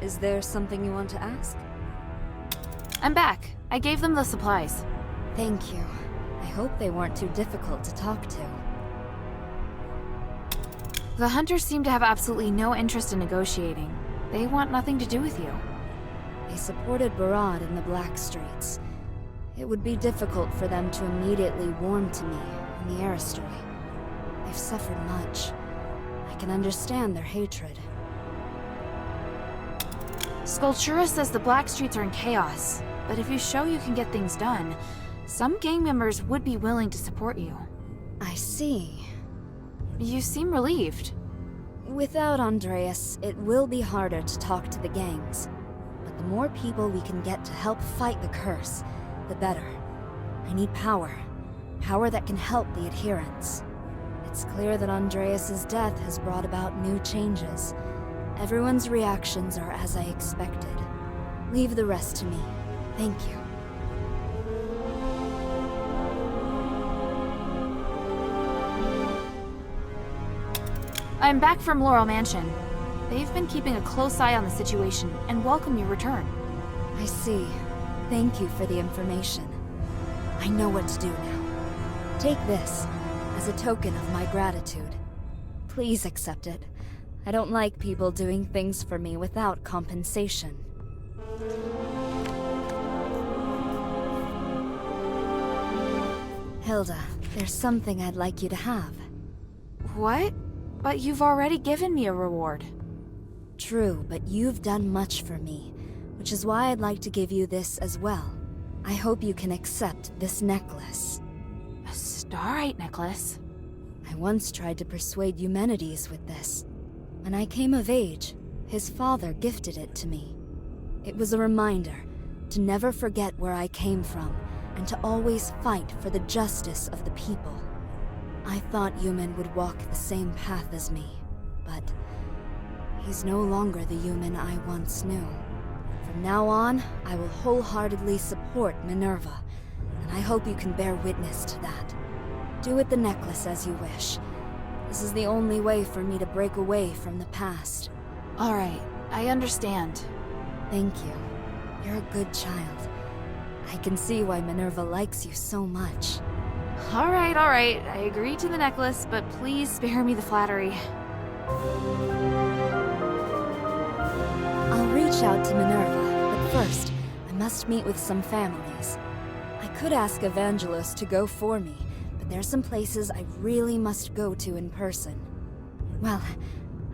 Is there something you want to ask? I'm back. I gave them the supplies. Thank you. I hope they weren't too difficult to talk to. The hunters seem to have absolutely no interest in negotiating. They want nothing to do with you. They supported Barad in the Black Streets. It would be difficult for them to immediately warm to me in the Aristory. They've suffered much. I can understand their hatred. Sculptura says the Black Streets are in chaos, but if you show you can get things done, some gang members would be willing to support you. I see. You seem relieved. Without Andreas, it will be harder to talk to the gangs. But the more people we can get to help fight the curse, the better. I need power. Power that can help the adherents. It's clear that Andreas's death has brought about new changes. Everyone's reactions are as I expected. Leave the rest to me. Thank you. I'm back from Laurel Mansion. They've been keeping a close eye on the situation and welcome your return. I see. Thank you for the information. I know what to do now. Take this as a token of my gratitude. Please accept it. I don't like people doing things for me without compensation. Hilda, there's something I'd like you to have. What? But you've already given me a reward. True, but you've done much for me, which is why I'd like to give you this as well. I hope you can accept this necklace. A starite necklace? I once tried to persuade Eumenides with this. When I came of age, his father gifted it to me. It was a reminder to never forget where I came from and to always fight for the justice of the people. I thought Eumen would walk the same path as me, but he's no longer the Eumen I once knew. From now on, I will wholeheartedly support Minerva, and I hope you can bear witness to that. Do with the necklace as you wish. This is the only way for me to break away from the past. All right, I understand. Thank you. You're a good child. I can see why Minerva likes you so much. All right. I agree to the necklace, but please spare me the flattery. I'll reach out to Minerva, but first, I must meet with some families. I could ask Evangelos to go for me, but there's some places I really must go to in person. Well,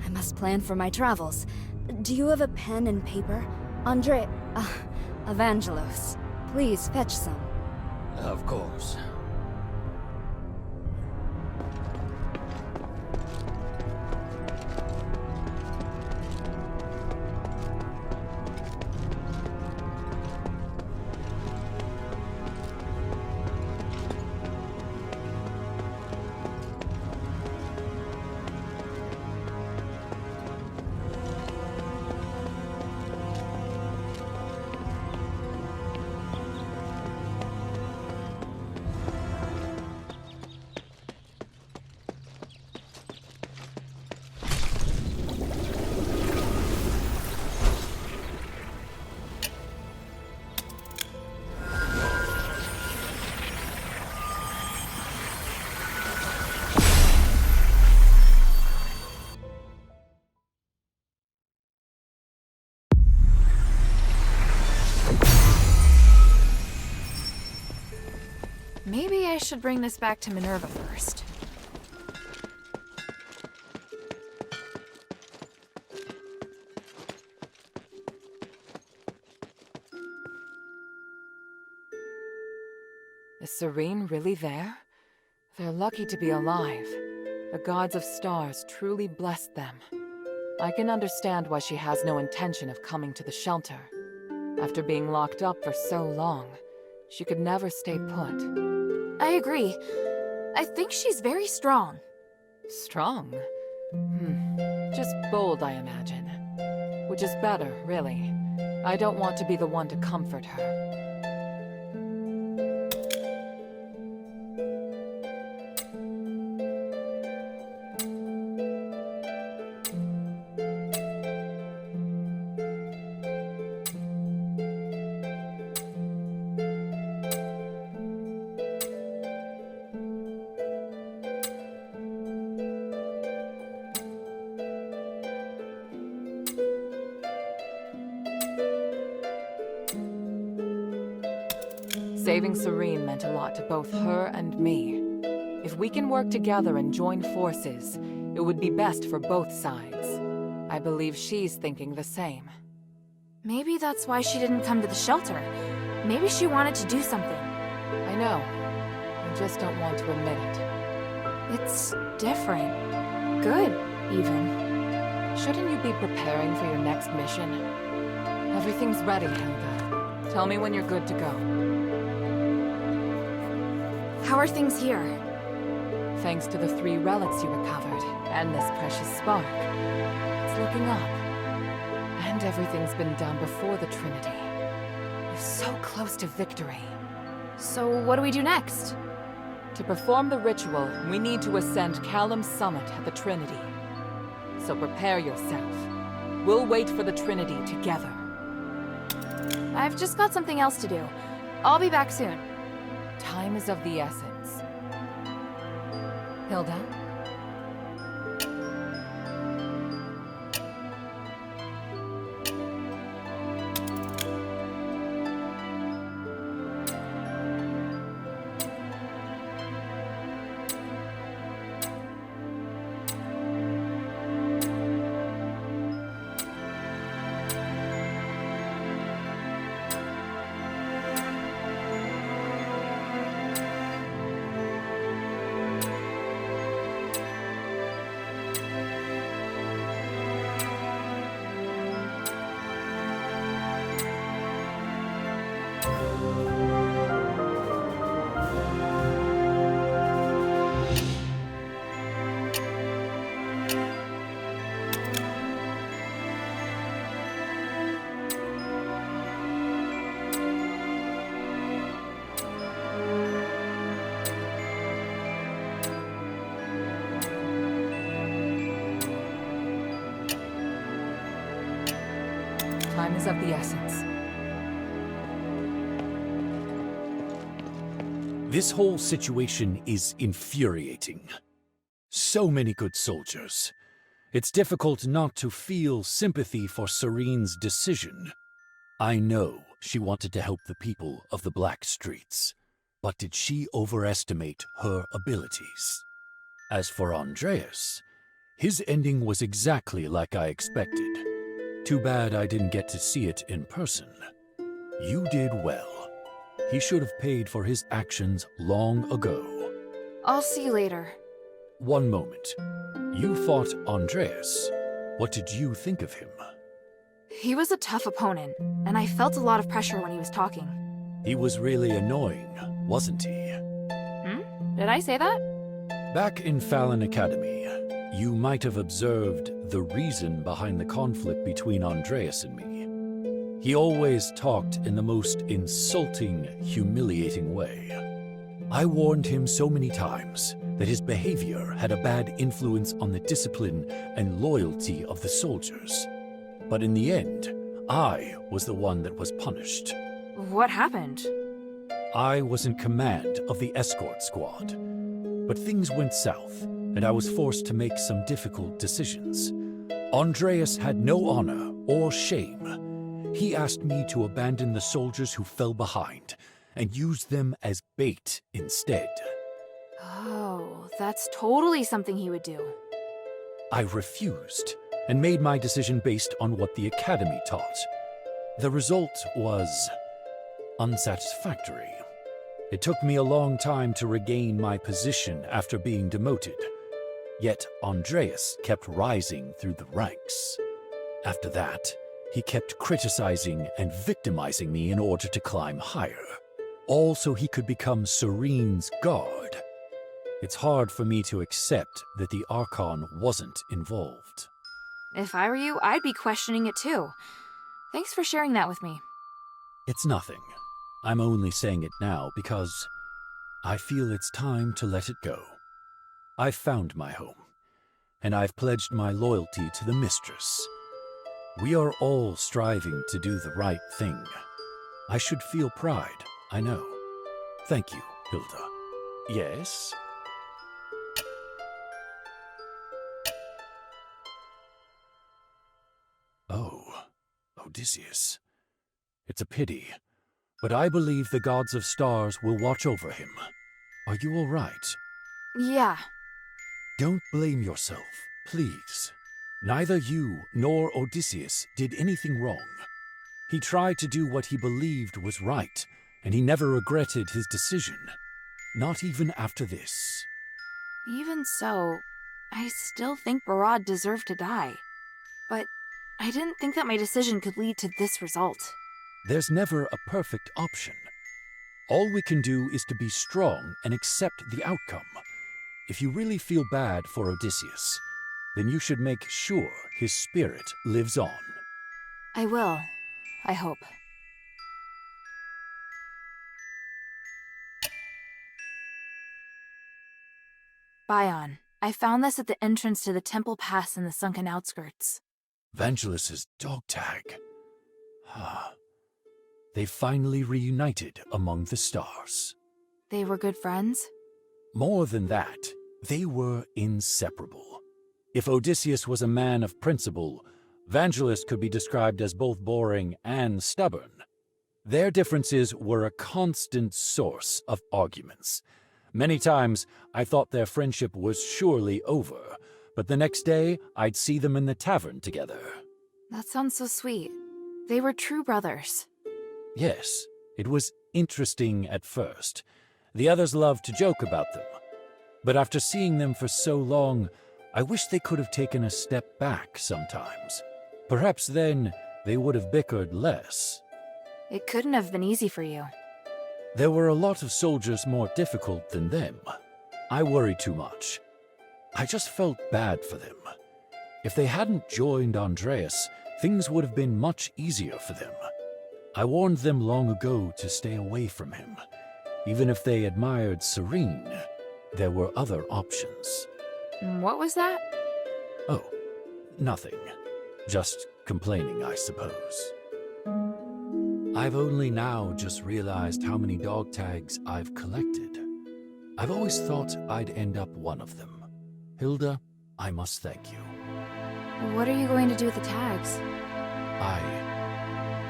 I must plan for my travels. Do you have a pen and paper? Evangelos, please fetch some. Of course. Maybe I should bring this back to Minerva first. Is Serene really there? They're lucky to be alive. The gods of stars truly blessed them. I can understand why she has no intention of coming to the shelter. After being locked up for so long, she could never stay put. I agree. I think she's very strong. Strong? Just bold, I imagine. Which is better, really. I don't want to be the one to comfort her. Saving Serene meant a lot to both her and me. If we can work together and join forces, it would be best for both sides. I believe she's thinking the same. Maybe that's why she didn't come to the shelter. Maybe she wanted to do something. I know. I just don't want to admit it. It's different. Good, even. Shouldn't you be preparing for your next mission? Everything's ready, Helga. Tell me when you're good to go. How are things here? Thanks to the 3 relics you recovered, and this precious spark. It's looking up. And everything's been done before the Trinity. We're so close to victory. So what do we do next? To perform the ritual, we need to ascend Callum's summit at the Trinity. So prepare yourself. We'll wait for the Trinity together. I've just got something else to do. I'll be back soon. Time is of the essence. Hilda? Time is of the essence. This whole situation is infuriating. So many good soldiers. It's difficult not to feel sympathy for Serene's decision. I know she wanted to help the people of the Black Streets, but did she overestimate her abilities? As for Andreas, his ending was exactly like I expected. Too bad I didn't get to see it in person. You did well. He should have paid for his actions long ago. I'll see you later. One moment. You fought Andreas. What did you think of him? He was a tough opponent, and I felt a lot of pressure when he was talking. He was really annoying, wasn't he? Did I say that? Back in Fallon Academy, you might have observed the reason behind the conflict between Andreas and me. He always talked in the most insulting, humiliating way. I warned him so many times that his behavior had a bad influence on the discipline and loyalty of the soldiers. But in the end, I was the one that was punished. What happened? I was in command of the escort squad. But things went south, and I was forced to make some difficult decisions. Andreas had no honor or shame. He asked me to abandon the soldiers who fell behind and use them as bait instead. Oh, that's totally something he would do. I refused and made my decision based on what the Academy taught. The result was unsatisfactory. It took me a long time to regain my position after being demoted. Yet Andreas kept rising through the ranks. After that, he kept criticizing and victimizing me in order to climb higher, all so he could become Serene's guard. It's hard for me to accept that the Archon wasn't involved. If I were you, I'd be questioning it too. Thanks for sharing that with me. It's nothing. I'm only saying it now because I feel it's time to let it go. I've found my home, and I've pledged my loyalty to the Mistress. We are all striving to do the right thing. I should feel pride, I know. Thank you, Hilda. Yes? Oh, Odysseus. It's a pity. but I believe the gods of stars will watch over him. Are you all right? Yeah. Don't blame yourself, please. Neither you nor Odysseus did anything wrong. He tried to do what he believed was right, and he never regretted his decision. Not even after this. Even so, I still think Barad deserved to die. But I didn't think that my decision could lead to this result. There's never a perfect option. All we can do is to be strong and accept the outcome. If you really feel bad for Odysseus, then you should make sure his spirit lives on. I will. I hope. Bion, I found this at the entrance to the temple pass in the sunken outskirts. Vangelis's dog tag. They finally reunited among the stars. They were good friends? More than that, they were inseparable. If Odysseus was a man of principle, Vangelis could be described as both boring and stubborn. Their differences were a constant source of arguments. Many times, I thought their friendship was surely over, but the next day, I'd see them in the tavern together. That sounds so sweet. They were true brothers. Yes, it was interesting at first. The others loved to joke about them. But after seeing them for so long, I wish they could have taken a step back sometimes. Perhaps then they would have bickered less. It couldn't have been easy for you. There were a lot of soldiers more difficult than them. I worried too much. I just felt bad for them. If they hadn't joined Andreas, things would have been much easier for them. I warned them long ago to stay away from him. Even if they admired Serene, there were other options. What was that? Oh, nothing. Just complaining, I suppose. I've only now just realized how many dog tags I've collected. I've always thought I'd end up one of them. Hilda, I must thank you. What are you going to do with the tags?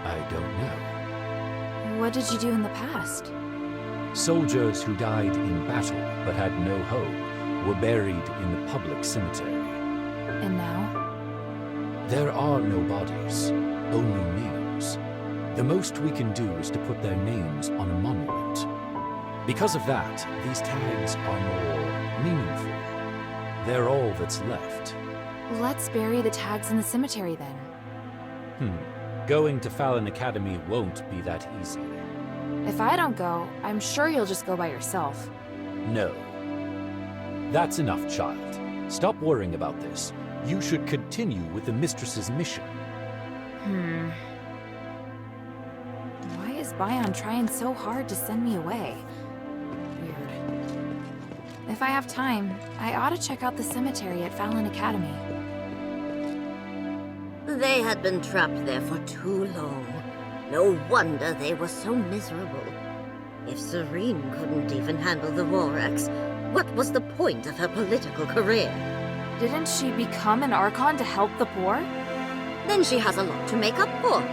I don't know. What did you do in the past? Soldiers who died in battle but had no home were buried in the public cemetery. And now? There are no bodies, only names. The most we can do is to put their names on a monument. Because of that, these tags are more meaningful. They're all that's left. Let's bury the tags in the cemetery then. Going to Fallon Academy won't be that easy. If I don't go, I'm sure you'll just go by yourself. No. That's enough, child. Stop worrying about this. You should continue with the mistress's mission. Why is Bion trying so hard to send me away? Weird. If I have time, I ought to check out the cemetery at Fallon Academy. They had been trapped there for too long. No wonder they were so miserable. If Serene couldn't even handle the Vorax, what was the point of her political career? Didn't she become an Archon to help the poor? Then she has a lot to make up for.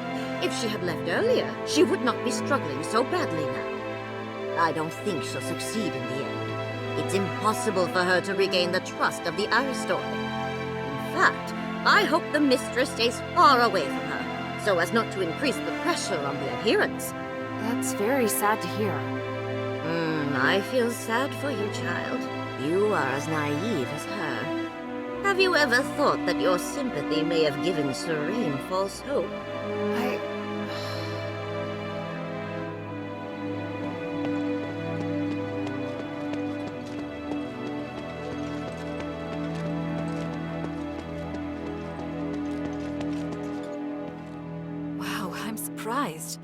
If she had left earlier, she would not be struggling so badly now. I don't think she'll succeed in the end. It's impossible for her to regain the trust of the Aristoi. In fact, I hope the mistress stays far away from her, so as not to increase the pressure on the adherents. That's very sad to hear. I feel sad for you, child. You are as naive as her. Have you ever thought that your sympathy may have given Serene false hope? Wow, I'm surprised.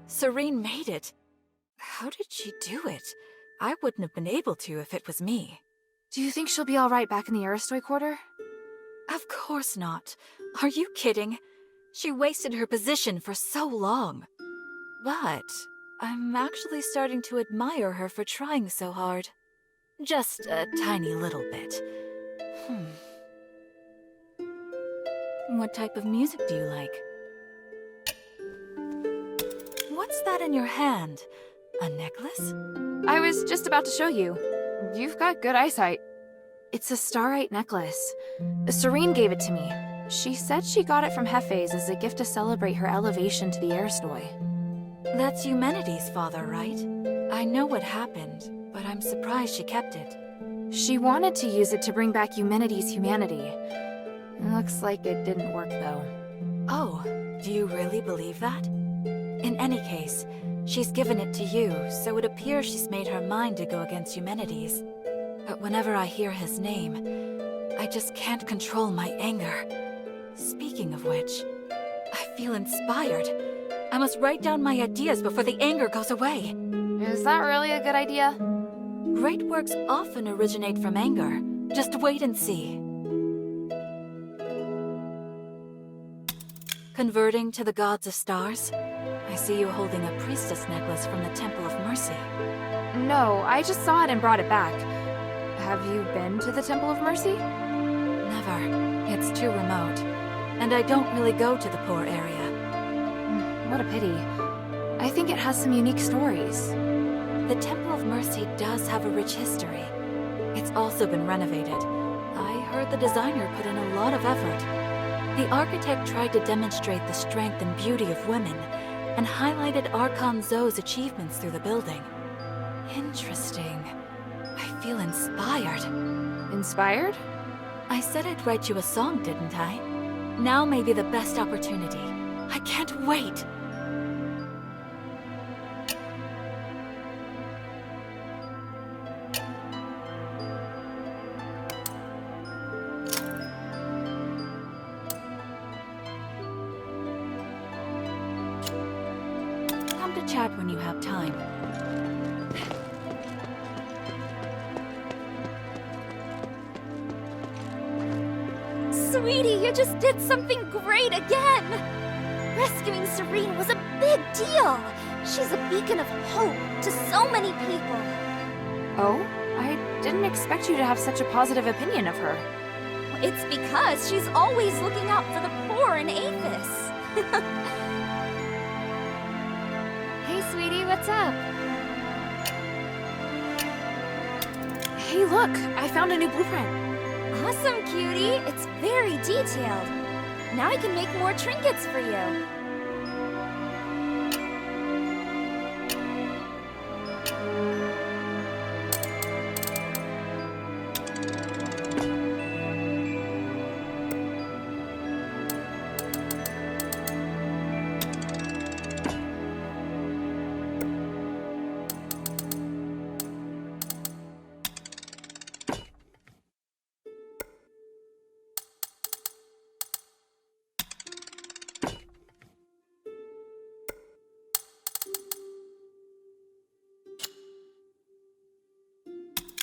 Serene made it. How did she do it? I wouldn't have been able to if it was me. Do you think she'll be all right back in the Aristoi quarter? Of course not. Are you kidding? She wasted her position for so long. But I'm actually starting to admire her for trying so hard. Just a tiny little bit. What type of music do you like? What's What's that in your hand? A necklace? I was just about to show you. You've got good eyesight. It's a starite necklace. Serene gave it to me. She said she got it from Hefe's as a gift to celebrate her elevation to the Aristoi. That's Eumenides' father, right? I know what happened, but I'm surprised she kept it. She wanted to use it to bring back Eumenides' humanity. Looks like it didn't work, though. Oh, do you really believe that? In any case, she's given it to you, so it appears she's made her mind to go against Eumenides. But whenever I hear his name, I just can't control my anger. Speaking of which, I feel inspired. I must write down my ideas before the anger goes away. Is that really a good idea? Great works often originate from anger. Just wait and see. Converting to the gods of stars? I see you holding a priestess necklace from the Temple of Mercy. No, I just saw it and brought it back. Have you been to the Temple of Mercy? Never. It's too remote. And I don't really go to the poor area. What a pity. I think it has some unique stories. The Temple of Mercy does have a rich history. It's also been renovated. I heard the designer put in a lot of effort. The architect tried to demonstrate the strength and beauty of women, and highlighted Archon Zoe's achievements through the building. Interesting. I feel inspired. Inspired? I said I'd write you a song, didn't I? Now may be the best opportunity. I can't wait! Come to chat when you have time. Sweetie, you just did something great again! Rescuing Serene was a big deal! She's a beacon of hope to so many people! Oh? I didn't expect you to have such a positive opinion of her. It's because she's always looking out for the poor in Aphis! Hey, sweetie, what's up? Hey, look! I found a new blueprint. Awesome, cutie! It's very detailed. Now I can make more trinkets for you.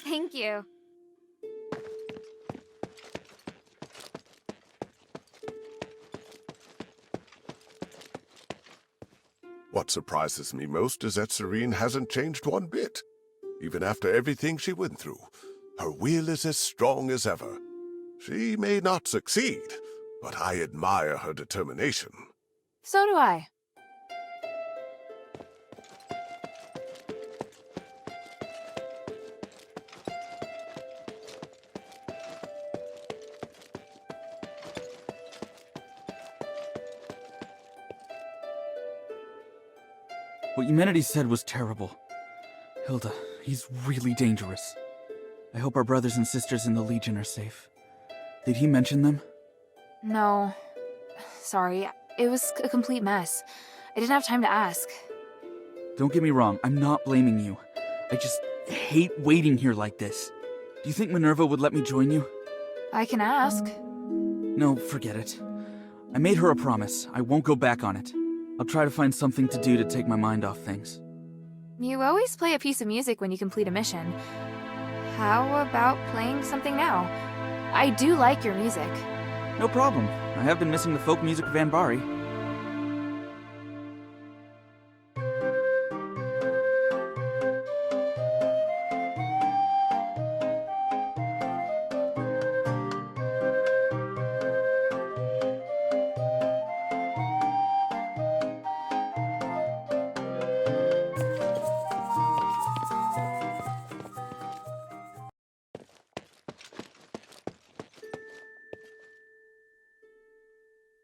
Thank you. What surprises me most is that Serene hasn't changed one bit. Even after everything she went through, her will is as strong as ever. She may not succeed, but I admire her determination. So do I. What Eumenides said was terrible. Hilda, he's really dangerous. I hope our brothers and sisters in the Legion are safe. Did he mention them? No. Sorry, it was a complete mess. I didn't have time to ask. Don't get me wrong, I'm not blaming you. I just hate waiting here like this. Do you think Minerva would let me join you? I can ask. No, forget it. I made her a promise. I won't go back on it. I'll try to find something to do to take my mind off things. You always play a piece of music when you complete a mission. How about playing something now? I do like your music. No problem. I have been missing the folk music of Anbari.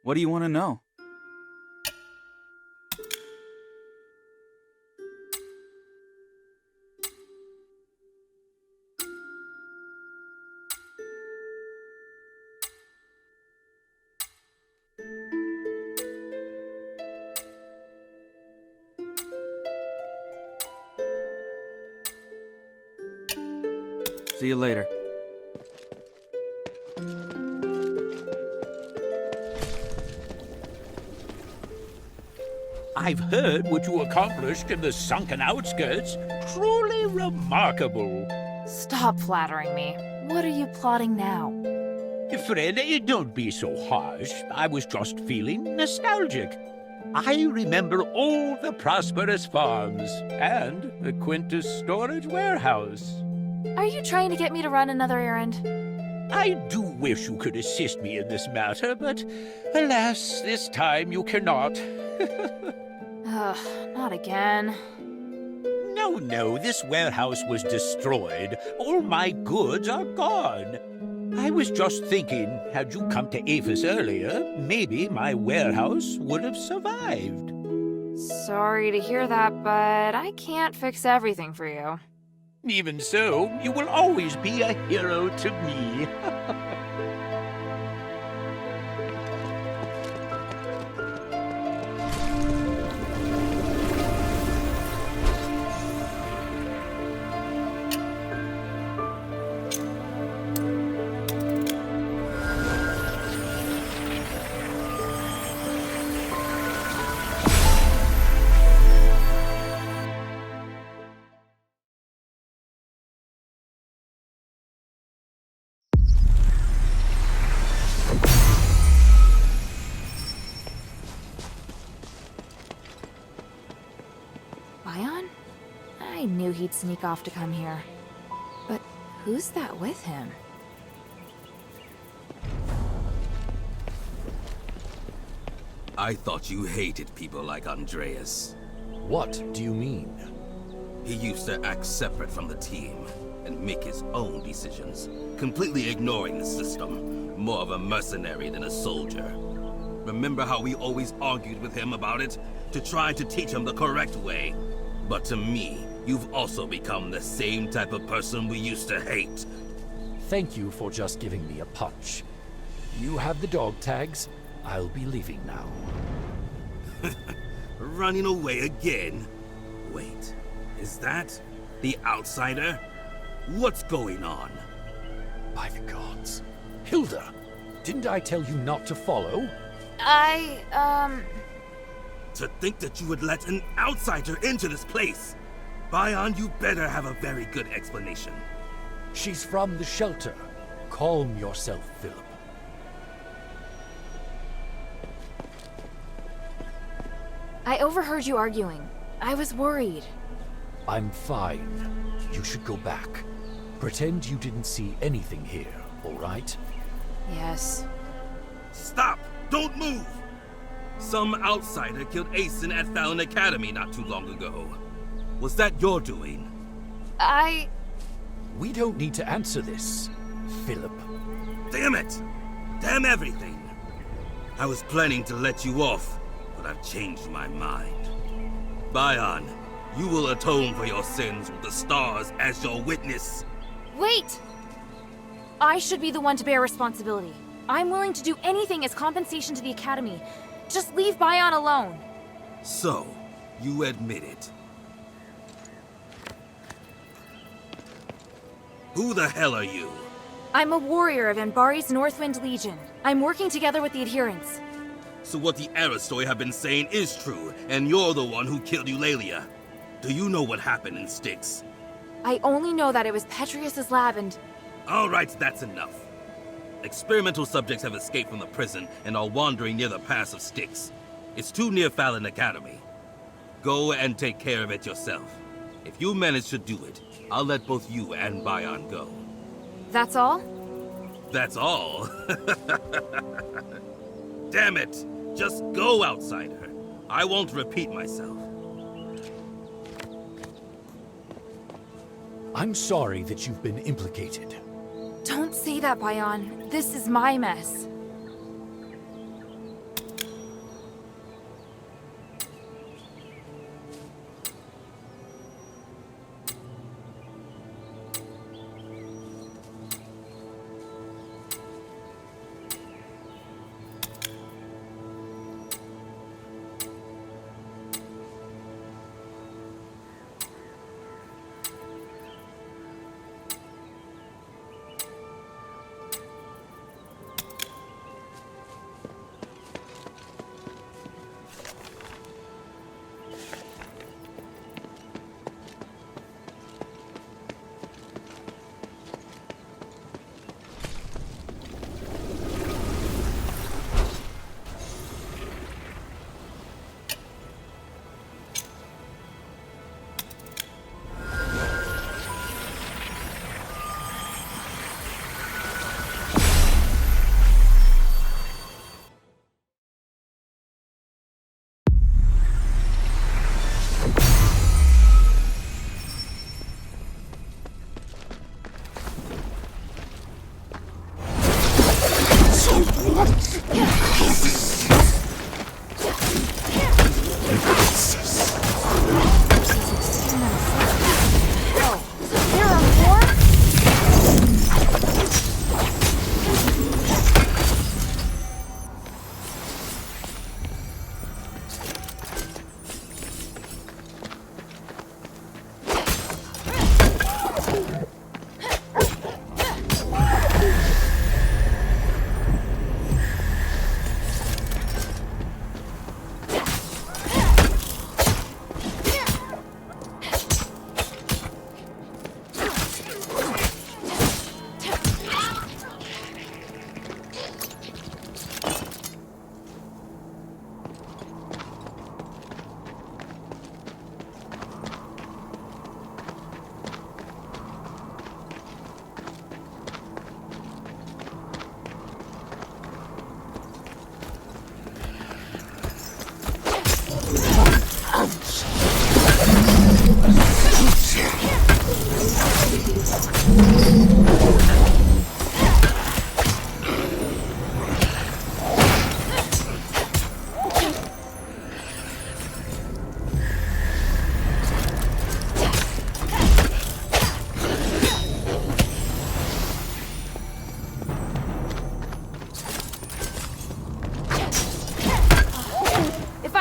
What do you want to know? See you later. I've heard what you accomplished in the sunken outskirts. Truly remarkable. Stop flattering me. What are you plotting now? Friend, don't be so harsh. I was just feeling nostalgic. I remember all the prosperous farms and the Quintus storage warehouse. Are you trying to get me to run another errand? I do wish you could assist me in this matter, but alas, this time you cannot. Ugh, not again. No, this warehouse was destroyed. All my goods are gone. I was just thinking, had you come to Aphis earlier, maybe my warehouse would have survived. Sorry to hear that, but I can't fix everything for you. Even so, you will always be a hero to me. Bion? I knew he'd sneak off to come here. But who's that with him? I thought you hated people like Andreas. What do you mean? He used to act separate from the team and make his own decisions, completely ignoring the system. More of a mercenary than a soldier. Remember how we always argued with him about it? To try to teach him the correct way. But to me, you've also become the same type of person we used to hate. Thank you for just giving me a punch. You have the dog tags. I'll be leaving now. Running away again? Wait, is that the outsider? What's going on? By the gods. Hilda, didn't I tell you not to follow? To think that you would let an outsider into this place! Bion, you better have a very good explanation. She's from the shelter. Calm yourself, Philip. I overheard you arguing. I was worried. I'm fine. You should go back. Pretend you didn't see anything here, all right? Yes. Stop! Don't move! Some outsider killed Aeson at Fallon Academy not too long ago. Was that your doing? We don't need to answer this, Philip. Damn it! Damn everything! I was planning to let you off, but I've changed my mind. Bion, you will atone for your sins with the stars as your witness. Wait! I should be the one to bear responsibility. I'm willing to do anything as compensation to the Academy. Just leave Bion alone. So, you admit it. Who the hell are you? I'm a warrior of Anbari's Northwind Legion. I'm working together with the adherents. So what the Aristoy have been saying is true, and you're the one who killed Eulalia. Do you know what happened in Styx? I only know that it was Petrius's lab and... Alright, that's enough. Experimental subjects have escaped from the prison and are wandering near the pass of Styx. It's too near Fallon Academy. Go and take care of it yourself. If you manage to do it, I'll let both you and Bion go. That's all? That's all? Damn it! Just go, outsider. I won't repeat myself. I'm sorry that you've been implicated. Don't say that, Bion. This is my mess.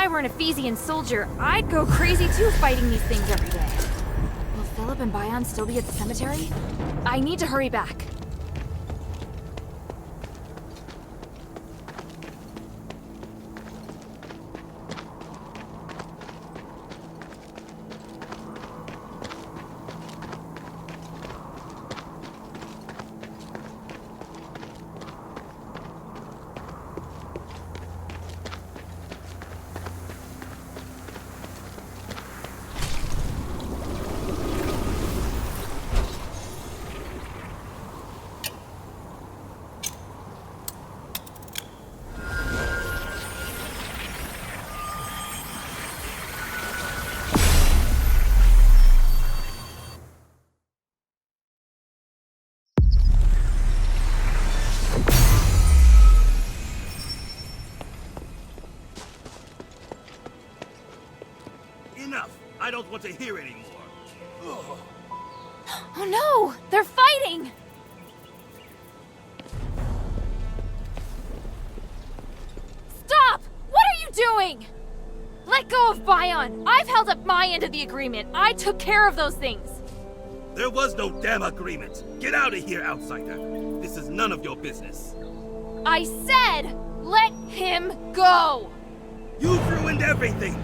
I were an Ephesian soldier, I'd go crazy too fighting these things every day. Will Philip and Bion still be at the cemetery? I need to hurry back. Enough! I don't want to hear anymore. Ugh. Oh no! They're fighting! Stop! What are you doing? Let go of Bion! I've held up my end of the agreement. I took care of those things. There was no damn agreement. Get out of here, outsider. This is none of your business. I said, let him go! You've ruined everything!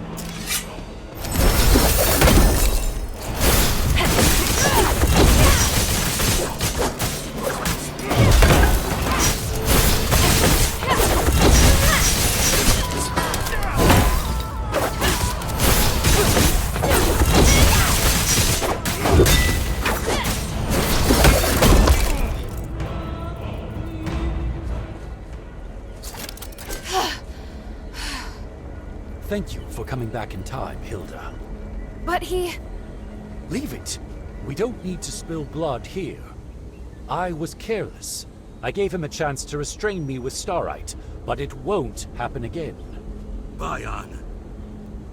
Thank you for coming back in time, Hilda. But he... Leave it. We don't need to spill blood here. I was careless. I gave him a chance to restrain me with Starite, but it won't happen again. Bion,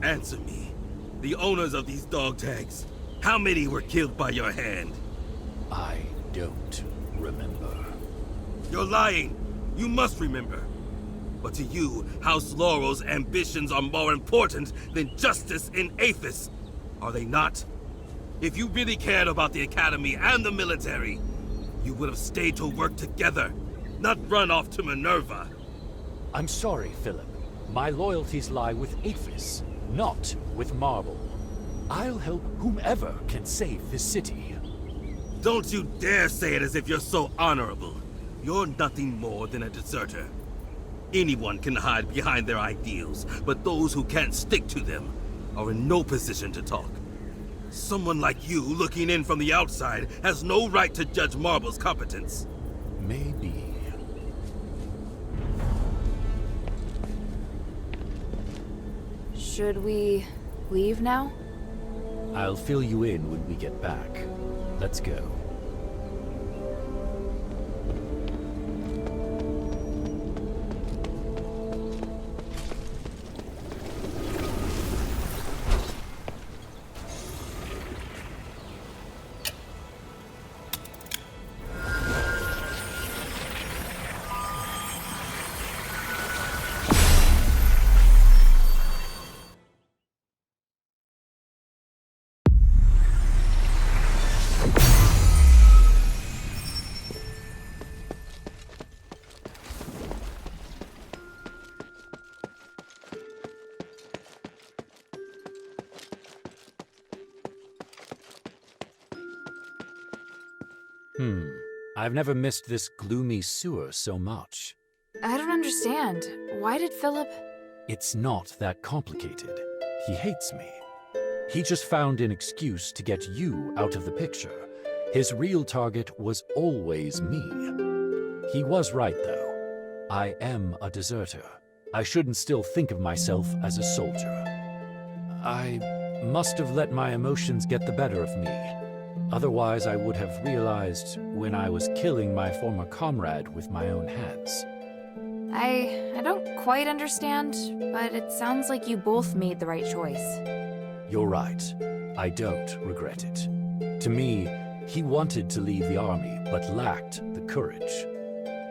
answer me. The owners of these dog tags, how many were killed by your hand? I don't remember. You're lying. You must remember. But to you, House Laurel's ambitions are more important than justice in Aethys. Are they not? If you really cared about the Academy and the military, you would have stayed to work together, not run off to Minerva. I'm sorry, Philip. My loyalties lie with Aethys, not with Marble. I'll help whomever can save this city. Don't you dare say it as if you're so honorable. You're nothing more than a deserter. Anyone can hide behind their ideals, but those who can't stick to them are in no position to talk. Someone like you, looking in from the outside, has no right to judge Marble's competence. Maybe. Should we leave now? I'll fill you in when we get back. Let's go. I've never missed this gloomy sewer so much. I don't understand. Why did Philip... It's not that complicated. He hates me. He just found an excuse to get you out of the picture. His real target was always me. He was right, though. I am a deserter. I shouldn't still think of myself as a soldier. I must have let my emotions get the better of me. Otherwise, I would have realized when I was killing my former comrade with my own hands. I don't quite understand, but it sounds like you both made the right choice. You're right. I don't regret it. To me, he wanted to leave the army, but lacked the courage.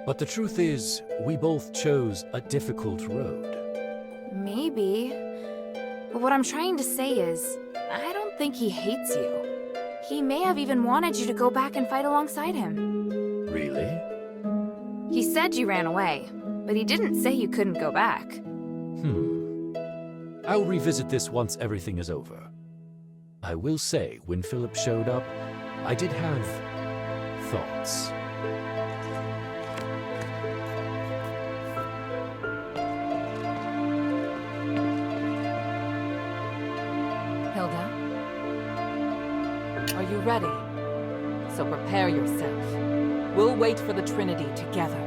But the truth is, we both chose a difficult road. Maybe. But what I'm trying to say is, I don't think he hates you. He may have even wanted you to go back and fight alongside him. Really? He said you ran away, but he didn't say you couldn't go back. I'll revisit this once everything is over. I will say, when Philip showed up, I did have thoughts. Hilda? Are you ready? So prepare yourself. We'll wait for the Trinity together.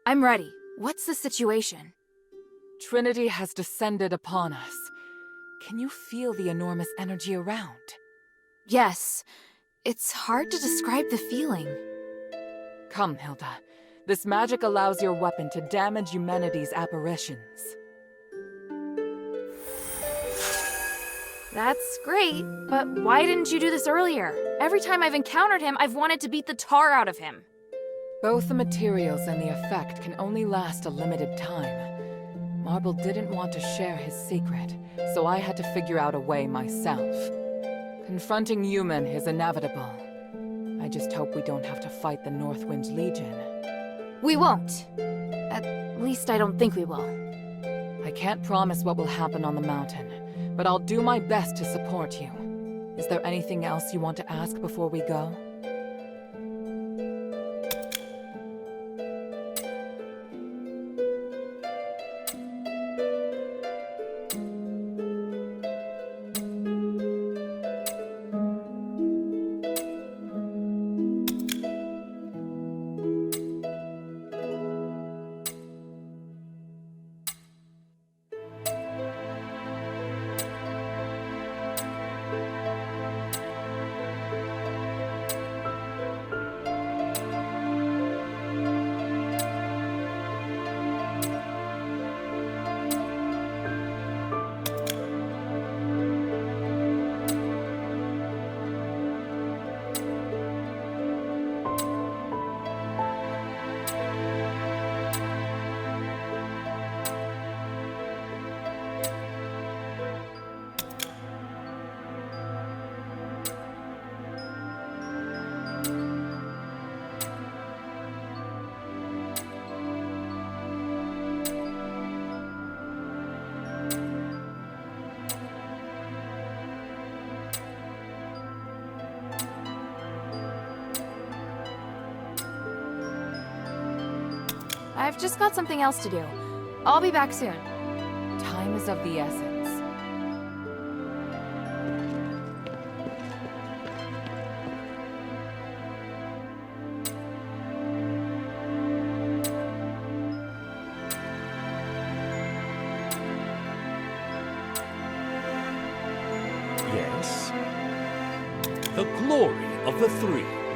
I'm ready. What's the situation? Trinity has descended upon us. Can you feel the enormous energy around? Yes. It's hard to describe the feeling. Come, Hilda. This magic allows your weapon to damage humanity's apparitions. That's great, but why didn't you do this earlier? Every time I've encountered him, I've wanted to beat the tar out of him. Both the materials and the effect can only last a limited time. Marble didn't want to share his secret, so I had to figure out a way myself. Confronting human is inevitable. I just hope we don't have to fight the Northwind Legion. We won't. At least I don't think we will. I can't promise what will happen on the mountain, but I'll do my best to support you. Is there anything else you want to ask before we go? I've just got something else to do. I'll be back soon. Time is of the essence. Yes. The glory of the three.